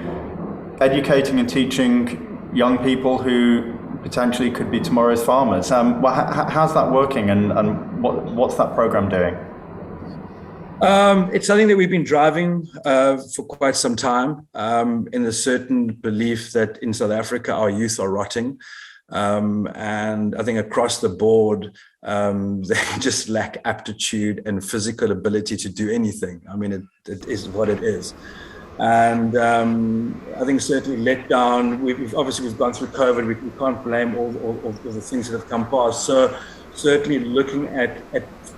educating and teaching young people who potentially could be tomorrow's farmers. How's that working, and what's that program doing? It's something that we've been driving for quite some time, in a certain belief that in South Africa, our youth are rotting. And I think across the board, they just lack aptitude and physical ability to do anything. I mean, it is what it is. And I think certainly let down. We've gone through COVID. We can't blame all the things that have come past. So certainly looking at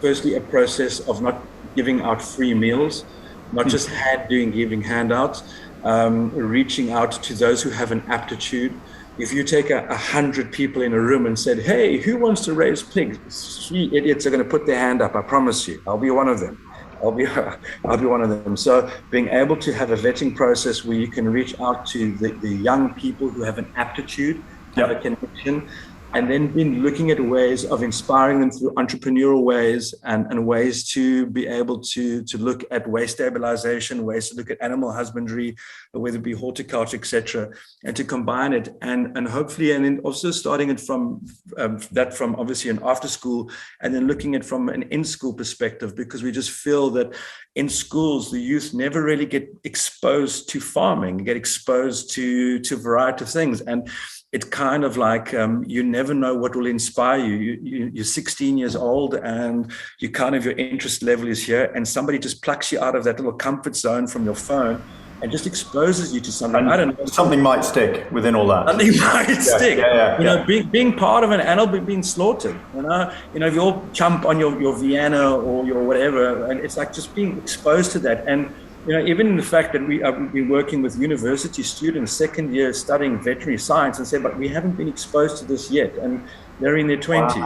firstly a process of not giving out free meals, not just giving handouts, reaching out to those who have an aptitude. If you take 100 people in a room and said, "Hey, who wants to raise pigs?" 3 idiots are going to put their hand up. I promise you, I'll be one of them. I'll be one of them. So being able to have a vetting process where you can reach out to the young people who have an aptitude, have a connection, and then been looking at ways of inspiring them through entrepreneurial ways and ways to be able to look at waste stabilization, ways to look at animal husbandry, whether it be horticulture, etc., and to combine it and hopefully, and then also starting it from obviously an after school, and then looking at from an in-school perspective, because we just feel that in schools, the youth never really get exposed to farming, get exposed to a variety of things. And it's kind of like you never know what will inspire you. You're 16 years old and you kind of, your interest level is here, and somebody just plucks you out of that little comfort zone from your phone and just exposes you to something. And I don't know. Something might stick within all that. Something might stick. Yeah. You know, being part of an animal being slaughtered. You know, if you all jump on your Vienna or your whatever, and it's like just being exposed to that. And you know, even in the fact that we've been working with university students, second year studying veterinary science, and said, but we haven't been exposed to this yet, and they're in their 20s.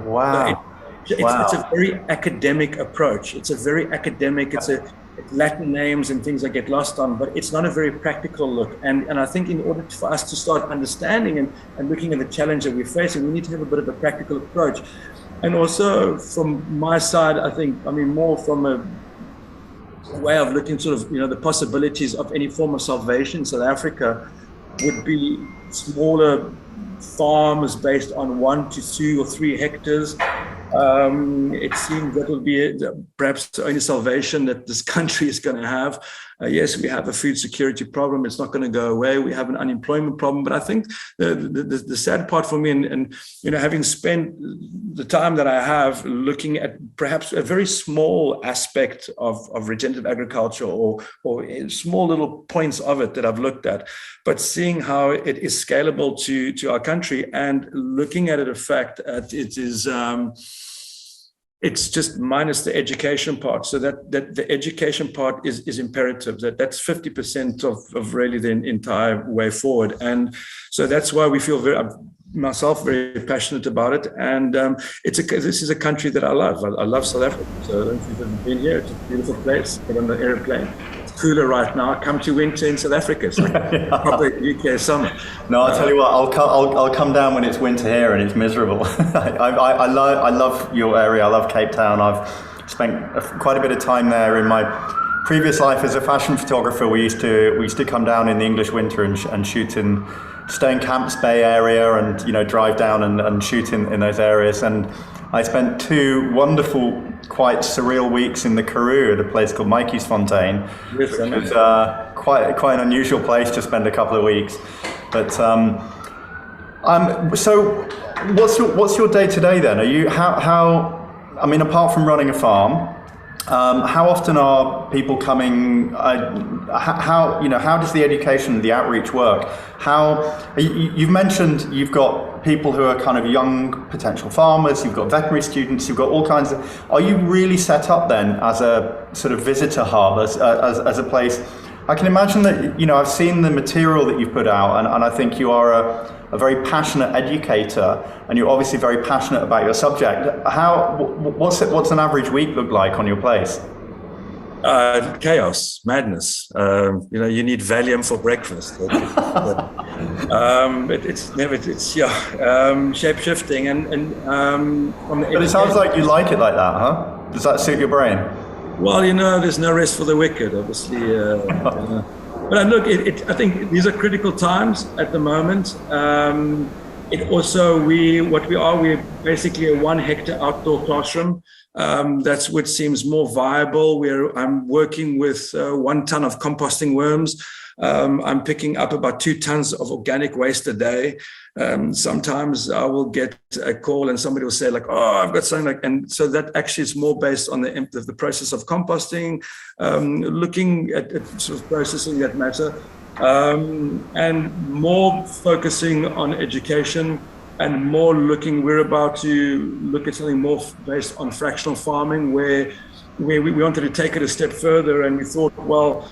Wow. So it's a very academic approach. It's a very academic, it's Latin names and things I get lost on, but it's not a very practical look. And I think in order for us to start understanding and looking at the challenge that we're facing, we need to have a bit of a practical approach. And also from my side, more from a way of looking sort of, the possibilities of any form of salvation in South Africa would be smaller farms based on 1 to 2 or 3 hectares. It seems that will be perhaps the only salvation that this country is going to have. Yes, we have a food security problem. It's not going to go away. We have an unemployment problem. But I think the sad part for me, and having spent the time that I have looking at perhaps a very small aspect of regenerative agriculture or small little points of it that I've looked at, but seeing how it is scalable to our country and looking at it, in fact, it is. It's just minus the education part. So that the education part is imperative. That's 50% of really the entire way forward. And so that's why we feel myself very passionate about it. And this is a country that I love. I love South Africa. So I don't know if you've ever been here. It's a beautiful place. Get on the airplane. It's cooler right now. Come to winter in South Africa. It's like proper UK summer. No, I'll tell you what. I'll come down when it's winter here and it's miserable. I love your area. I love Cape Town. I've spent quite a bit of time there in my previous life as a fashion photographer. We used to come down in the English winter and shoot stay in Camps Bay area and drive down and shoot in those areas. And I spent 2 wonderful, quite surreal weeks in the Karoo at a place called Mikey's Fontaine, which was quite an unusual place to spend a couple of weeks. But so what's your day to day then? Are you apart from running a farm, how often are people coming? How does the education, the outreach work? You've mentioned you've got people who are kind of young potential farmers. You've got veterinary students. You've got all kinds of. Are you really set up then as a sort of visitor hub, as a place? I can imagine that I've seen the material that you've put out, and I think you are a very passionate educator, and you're obviously very passionate about your subject. What's an average week look like on your place? Chaos, madness. You need Valium for breakfast. Shape shifting and But it sounds like you like it like that, huh? Does that suit your brain? Well, there's no rest for the wicked, obviously. But look, I think these are critical times at the moment. It also, we're basically a 1 hectare outdoor classroom. That's what seems more viable. I'm working with 1 ton of composting worms. I'm picking up about 2 tons of organic waste a day. Sometimes I will get a call and somebody will say like, oh, I've got something and so that actually is more based on the process of composting, looking at sort of processing that matter, and more focusing on education and more we're about to look at something more based on fractional farming where we wanted to take it a step further, and we thought, well,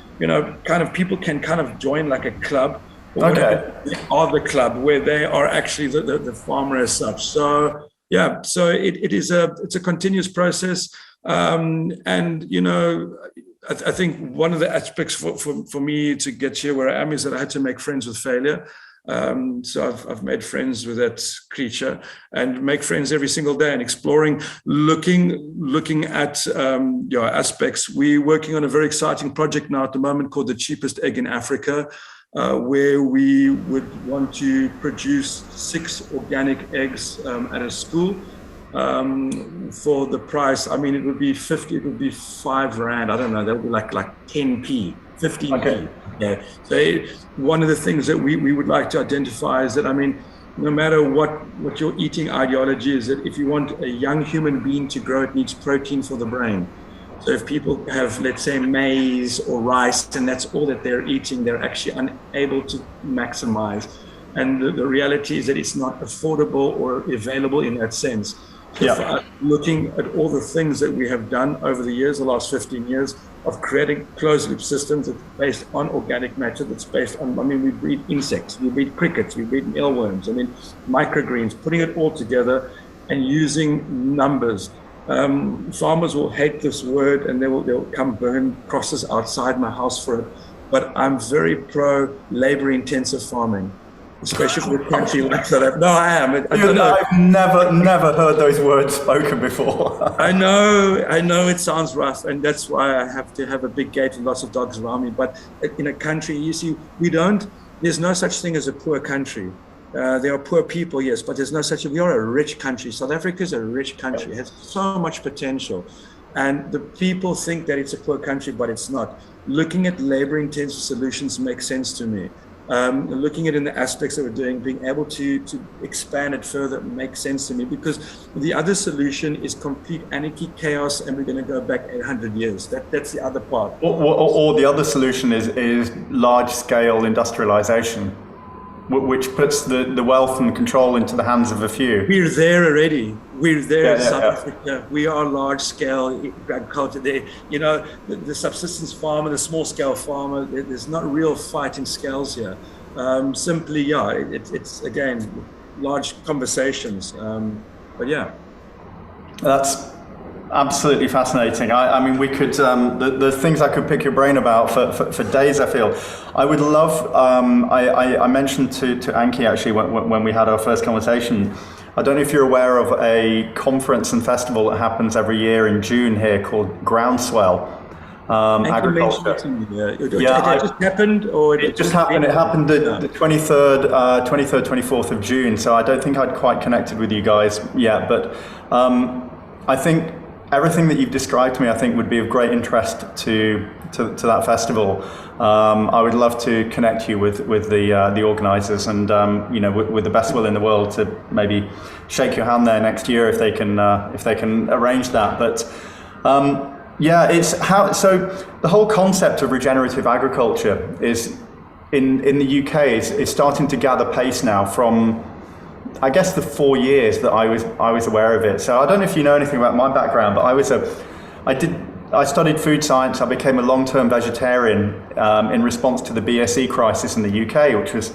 kind of people can kind of join like a club. Okay. They are the club where they are actually the farmer as such. So yeah, so it's a continuous process, and I think one of the aspects for me to get here where I am is that I had to make friends with failure. So I've made friends with that creature and make friends every single day and exploring, looking at aspects. We're working on a very exciting project now at the moment called The Cheapest Egg in Africa, where we would want to produce 6 organic eggs at a school for the price. I mean, it would be 50, it would be 5 rand. I don't know, that would be like 10p, 15p. Okay. Yeah. So one of the things that we would like to identify is that, I mean, no matter what your eating ideology is, that if you want a young human being to grow, it needs protein for the brain. So if people have, let's say, maize or rice, and that's all that they're eating, they're actually unable to maximize. And the reality is that it's not affordable or available in that sense. So yeah. For us, looking at all the things that we have done over the years, the last 15 years, of creating closed loop systems that's based on organic matter, that's based on, I mean, we breed insects, we breed crickets, we breed mealworms, I mean, microgreens, putting it all together and using numbers. Farmers will hate this word and they'll come burn crosses outside my house for it. But I'm very pro labor intensive farming, especially for a country like South Africa. No, I am. I've never heard those words spoken before. I know it sounds rough, and that's why I have to have a big gate and lots of dogs around me. But in a country, you see, there's no such thing as a poor country. There are poor people, yes, but there's no such thing. We are a rich country. South Africa is a rich country. It has so much potential. And the people think that it's a poor country, but it's not. Looking at labor-intensive solutions makes sense to me. Looking at it in the aspects that we're doing, being able to expand it further makes sense to me, because the other solution is complete anarchy, chaos, and we're going to go back 800 years. That's the other part. Or the other solution is large-scale industrialization, which puts the wealth and control into the hands of a few. We're there already. We're there in South Africa. We are large-scale agriculture. The subsistence farmer, the small-scale farmer, there's not real fighting scales here. Simply, it's again, large conversations. But yeah. That's absolutely fascinating. I mean, we could, the things I could pick your brain about for days, I feel. I would love, I mentioned to Anki actually when we had our first conversation, I don't know if you're aware of a conference and festival that happens every year in June here called Groundswell. Agriculture. It just happened, or it just happened. It happened the 23rd, 24th of June. So I don't think I'd quite connected with you guys yet, but I think everything that you've described to me, I think would be of great interest to that festival. I would love to connect you with the organisers, and with the best will in the world to maybe shake your hand there next year if they can arrange that. But it's how. So the whole concept of regenerative agriculture is in the UK is starting to gather pace now from, I guess, the 4 years that I was aware of it. So I don't know if you know anything about my background, but I studied food science. I became a long-term vegetarian in response to the BSE crisis in the UK, which was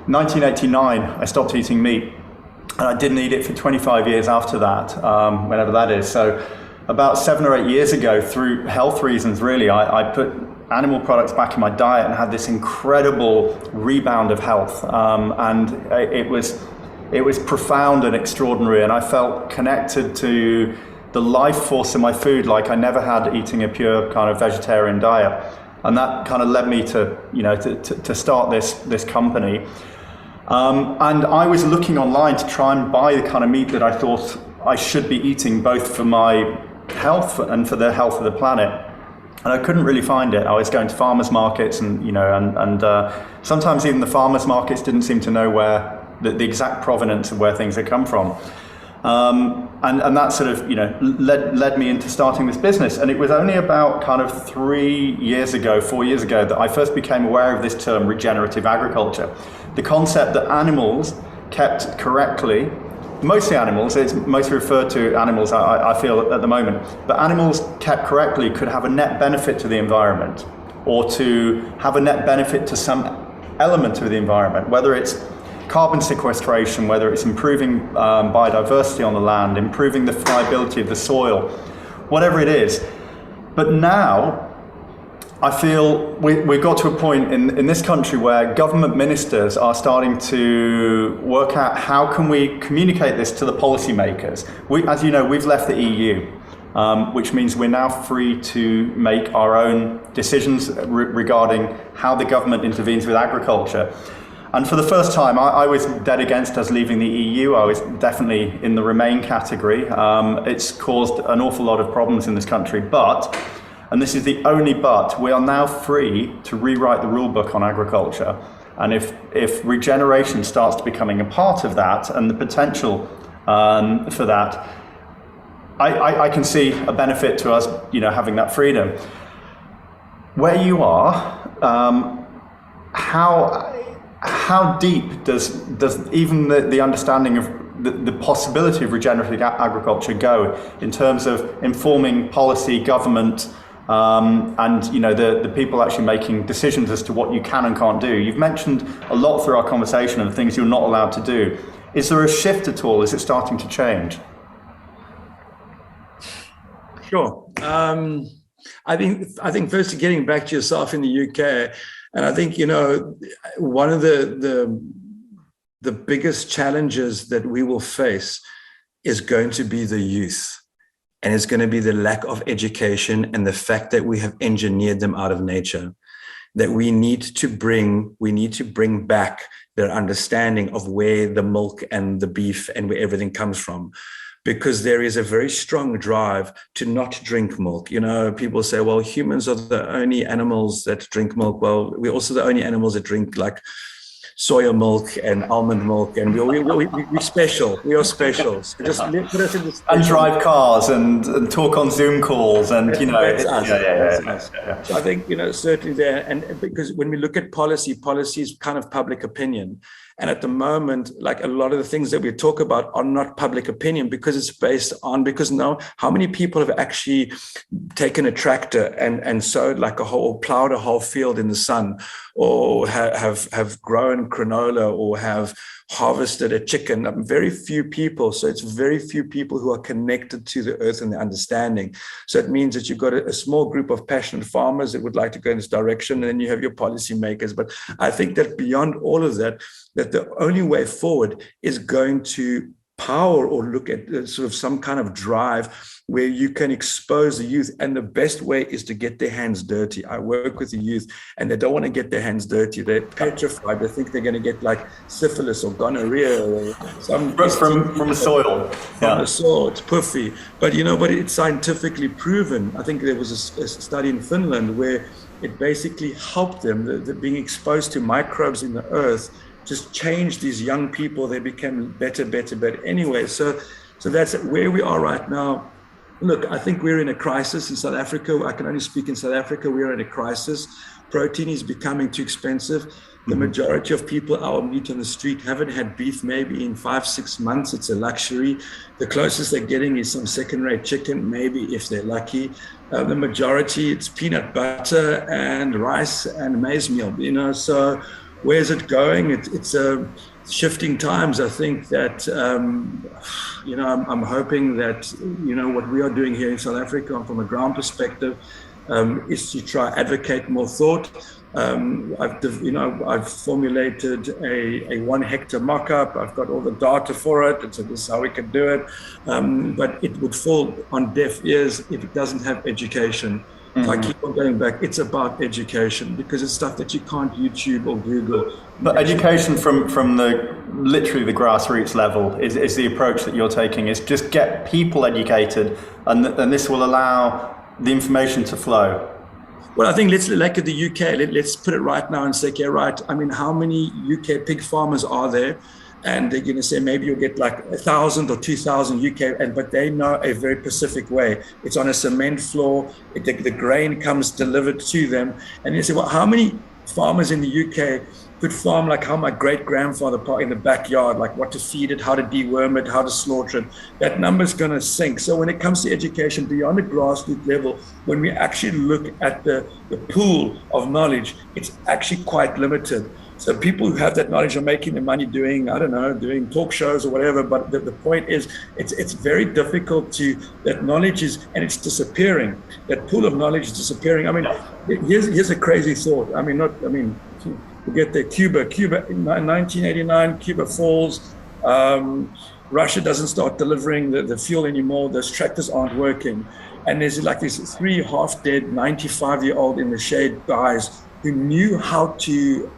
1989. I stopped eating meat, and I didn't eat it for 25 years after that, whenever that is. So about 7 or 8 years ago, through health reasons, really, I put animal products back in my diet and had this incredible rebound of health, and it was profound and extraordinary, and I felt connected to the life force in my food like I never had eating a pure kind of vegetarian diet. And that kind of led me to start this company. And I was looking online to try and buy the kind of meat that I thought I should be eating, both for my health and for the health of the planet. And I couldn't really find it. I was going to farmers markets, and sometimes even the farmers markets didn't seem to know where the exact provenance of where things had come from. And that sort of, led me into starting this business. And it was only about kind of 4 years ago, that I first became aware of this term, regenerative agriculture. The concept that animals kept correctly, mostly animals, it's mostly referred to animals, I feel, at the moment, but animals kept correctly could have a net benefit to the environment, or to have a net benefit to some element of the environment, whether it's carbon sequestration, whether it's improving biodiversity on the land, improving the viability of the soil, whatever it is. But now, I feel we've got to a point in this country where government ministers are starting to work out how can we communicate this to the policymakers. As you know, we've left the EU, which means we're now free to make our own decisions regarding how the government intervenes with agriculture. And for the first time, I was dead against us leaving the EU. I was definitely in the Remain category. It's caused an awful lot of problems in this country, but, and this is the only but, we are now free to rewrite the rule book on agriculture. And if regeneration starts to becoming a part of that, and the potential for that, I can see a benefit to us, having that freedom. Where you are, how deep does even the understanding of the possibility of regenerative agriculture go in terms of informing policy, government, and the people actually making decisions as to what you can and can't do? You've mentioned a lot through our conversation of things you're not allowed to do. Is there a shift at all? Is it starting to change? Sure. I think firstly, getting back to yourself in the UK, and I think, one of the biggest challenges that we will face is going to be the youth. And it's going to be the lack of education and the fact that we have engineered them out of nature, that we need to bring back their understanding of where the milk and the beef and where everything comes from. Because there is a very strong drive to not drink milk. People say, well, humans are the only animals that drink milk. Well, we're also the only animals that drink like soya milk and almond milk, and we're special. We are special. So just put us in this. And drive cars and talk on Zoom calls, and that's us. So I think certainly there, and because when we look at policy is kind of public opinion. And at the moment, like a lot of the things that we talk about are not public opinion, because it's based on, how many people have actually taken a tractor and sowed plowed a whole field in the sun, or have grown granola, or have harvested a chicken? Very few people. So it's very few people who are connected to the earth and the understanding. So it means that you've got a small group of passionate farmers that would like to go in this direction, and then you have your policymakers. But I think that beyond all of that the only way forward is going to power or look at sort of some kind of drive where you can expose the youth. And the best way is to get their hands dirty. I work with the youth and they don't want to get their hands dirty. They're petrified. They think they're going to get like syphilis or gonorrhea or some from the soil. From the soil, it's puffy. But it's scientifically proven. I think there was a study in Finland where it basically helped them, the being exposed to microbes in the earth just changed these young people. They became better. Anyway, so that's where we are right now. Look, I think we're in a crisis in South Africa. I can only speak in South Africa. We're in a crisis. Protein is becoming too expensive. The majority of people out meat on the street haven't had beef maybe in 5-6 months. It's a luxury. The closest they're getting is some second-rate chicken, maybe if they're lucky. The majority, it's peanut butter and rice and maize meal. So where's it going? It's shifting times. I think that, I'm hoping that, what we are doing here in South Africa from a ground perspective is to try advocate more thought. I've formulated a 1 hectare mock-up. I've got all the data for it, and so this is how we can do it. But it would fall on deaf ears if it doesn't have education. If I keep on going back, it's about education, because it's stuff that you can't YouTube or Google. But education from the literally the grassroots level is the approach that you're taking, is just get people educated, and this will allow the information to flow. Well, I think let's look at the UK. Let's put it right now and say, okay, right. I mean, how many UK pig farmers are there? And they're going to say maybe you'll get like 1,000 or 2,000 UK, but they know a very specific way. It's on a cement floor. The grain comes delivered to them. And you say, well, how many farmers in the UK could farm like how my great-grandfather in the backyard, like what to feed it, how to deworm it, how to slaughter it? That number's going to sink. So when it comes to education beyond the grassroots level, when we actually look at the pool of knowledge, it's actually quite limited. So people who have that knowledge are making their money doing talk shows or whatever. But the point is, it's very difficult that knowledge is, and it's disappearing. That pool of knowledge is disappearing. I mean, here's a crazy thought. Forget that Cuba in 1989, Cuba falls. Russia doesn't start delivering the fuel anymore. Those tractors aren't working. And there's like these 3 half-dead, 95-year-old in the shade guys who knew how to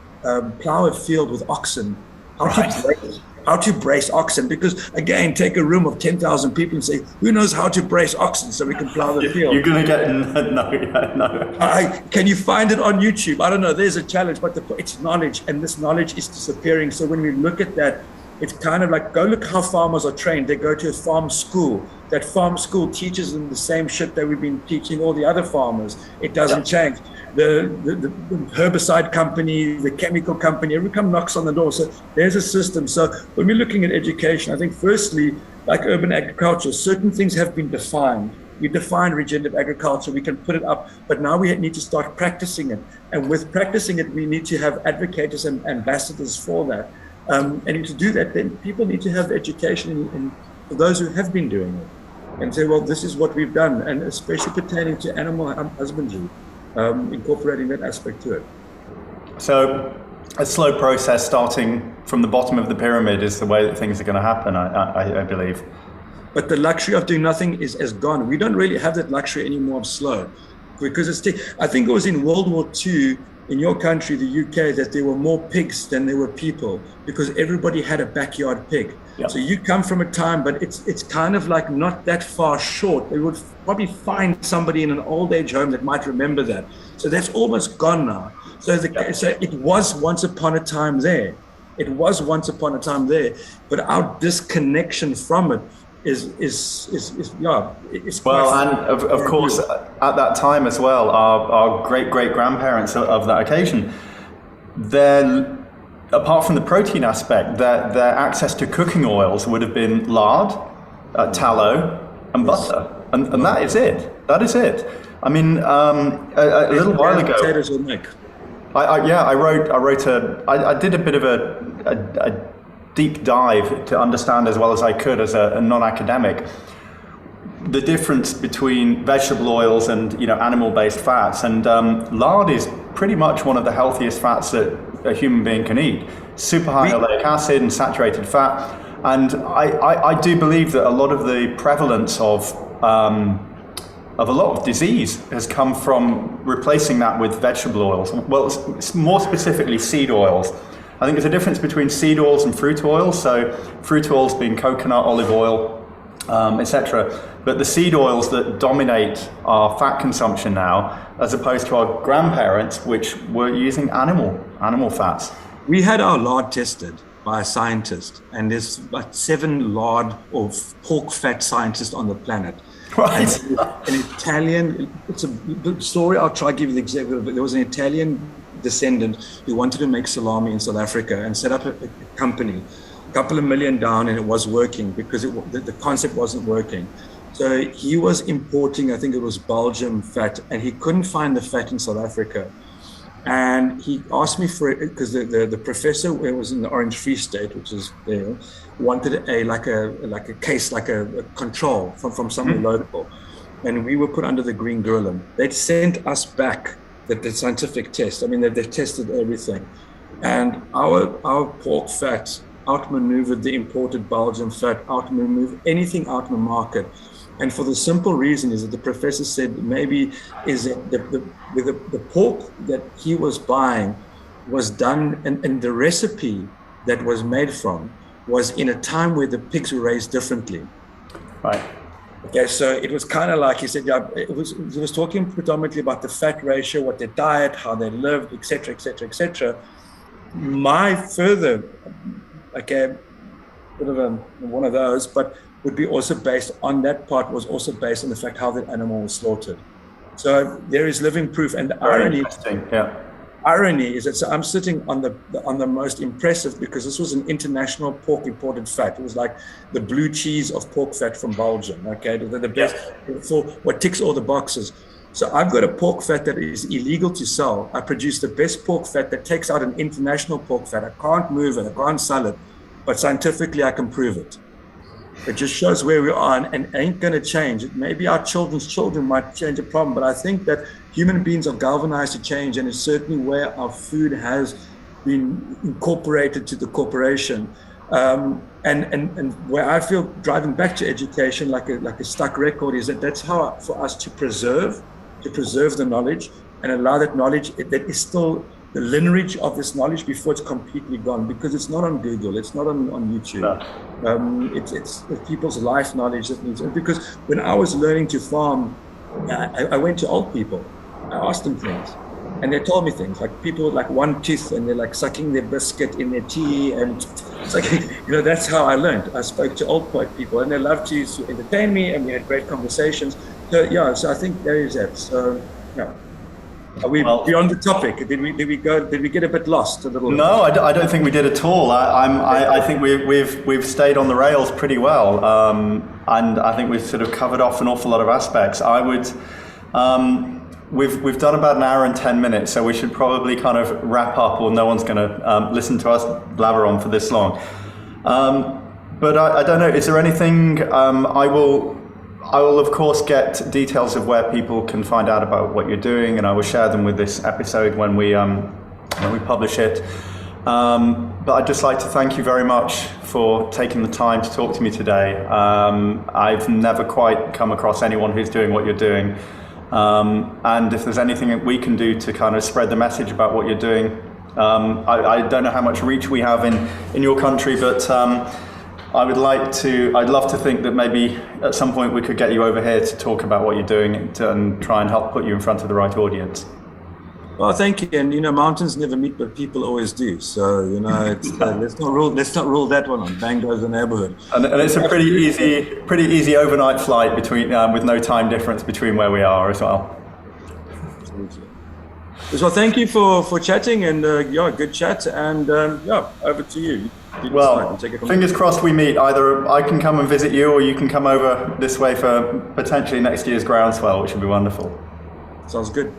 plow a field with oxen, how to brace oxen. Because again, take a room of 10,000 people and say, who knows how to brace oxen so we can plow the field? You're going to get no. Can you find it on YouTube? I don't know. There's a challenge, but it's knowledge, and this knowledge is disappearing. So when we look at that, it's kind of like, go look how farmers are trained. They go to a farm school. That farm school teaches them the same shit that we've been teaching all the other farmers. It doesn't change. The herbicide company, the chemical company, everyone comes knocks on the door. So there's a system. So when we're looking at education, I think firstly, like urban agriculture, certain things have been defined. We define regenerative agriculture, we can put it up, but now we need to start practicing it. And with practicing it, we need to have advocates and ambassadors for that. And to do that, then people need to have education for those who have been doing it, and say, well, this is what we've done, and especially pertaining to animal husbandry, incorporating that aspect to it. So a slow process starting from the bottom of the pyramid is the way that things are going to happen, I believe. But the luxury of doing nothing is gone. We don't really have that luxury anymore of slow, because I think it was in World War II, in your country, the UK, that there were more pigs than there were people, because everybody had a backyard pig. Yep. So you come from a time, but it's kind of like not that far short. They would probably find somebody in an old age home that might remember that. So that's almost gone now. So it was once upon a time there. It was once upon a time there, but our disconnection from it is well, and of course at that time as well, our great grandparents of that occasion, apart from the protein aspect, their access to cooking oils would have been lard, tallow, and butter, and that is it. I mean, a little while ago, potatoes or milk. I did a bit of a deep dive to understand as well as I could as a non-academic the difference between vegetable oils and animal-based fats, and lard is pretty much one of the healthiest fats that a human being can eat. Super high oleic acid and saturated fat, and I do believe that a lot of the prevalence of a lot of disease has come from replacing that with vegetable oils. Well, more specifically seed oils. I think there's a difference between seed oils and fruit oils. So fruit oils being coconut, olive oil, etc. But the seed oils that dominate our fat consumption now, as opposed to our grandparents, which were using animal fats. We had our lard tested by a scientist, and there's about 7 lard or pork fat scientists on the planet. Right. An Italian, it's a story, I'll try to give you the example, but there was an Italian descendant who wanted to make salami in South Africa and set up a company, a couple of million down, and it was working because the concept wasn't working. So he was importing, I think it was Belgium fat, and he couldn't find the fat in South Africa. And he asked me for it because the professor, it was in the Orange Free State, which is there, wanted a case, like a control from somewhere local. And we were put under the green gorilla. They'd sent us back the scientific test. I mean, they tested everything. And our pork fat outmaneuvered the imported Belgian fat, outmaneuvered anything out in the market. And for the simple reason is that the professor said maybe is that the pork that he was buying was done, and the recipe that was made from was in a time where the pigs were raised differently. Right. Okay, so it was kind of like he said, yeah, he was talking predominantly about the fat ratio, what their diet, how they lived, etc., etc., etc. My further, okay, bit of one of those, but would be also based on that part was also based on the fact how the animal was slaughtered. So there is living proof, and the irony is that so I'm sitting on the most impressive, because this was an international pork imported fat. It was like the blue cheese of pork fat from Belgium. Okay, the best for what ticks all the boxes. So I've got a pork fat that is illegal to sell. I produce the best pork fat that takes out an international pork fat. I can't move it, I can't sell it, but scientifically I can prove it. It just shows where we are, and ain't going to change. Maybe our children's children might change the problem, but I think that human beings are galvanized to change, and it's certainly where our food has been incorporated to the corporation. And where I feel driving back to education like a stuck record is that that's how for us to preserve the knowledge and allow that knowledge that is still the lineage of this knowledge before it's completely gone, because it's not on Google, it's not on YouTube. No. It's people's life knowledge that needs, because when I was learning to farm, I went to old people, I asked them things, and they told me things, like people with like one tooth and they're like sucking their biscuit in their tea, and it's like, that's how I learned. I spoke to old people, and they loved to entertain me, and we had great conversations. So I think there is that. So yeah. Are we beyond the topic? Did we get a bit lost a little? No, I don't think we did at all. I think we've stayed on the rails pretty well, and I think we've sort of covered off an awful lot of aspects. We've done about an hour and 10 minutes, so we should probably kind of wrap up, or no one's going to listen to us blabber on for this long. But I don't know. Is there anything I will, of course, get details of where people can find out about what you're doing, and I will share them with this episode when we publish it. But I'd just like to thank you very much for taking the time to talk to me today. I've never quite come across anyone who's doing what you're doing. And if there's anything that we can do to kind of spread the message about what you're doing, I don't know how much reach we have in your country, but I'd love to think that maybe at some point we could get you over here to talk about what you're doing and try and help put you in front of the right audience. Well, thank you. And mountains never meet, but people always do. So it's, let's not rule that one on. Bang goes the neighborhood. And it's a pretty easy overnight flight between with no time difference between where we are as well. Absolutely. Well, thank you for chatting, and good chat. And over to you. Well, fingers crossed we meet. Either I can come and visit you, or you can come over this way for potentially next year's groundswell, which would be wonderful. Sounds good.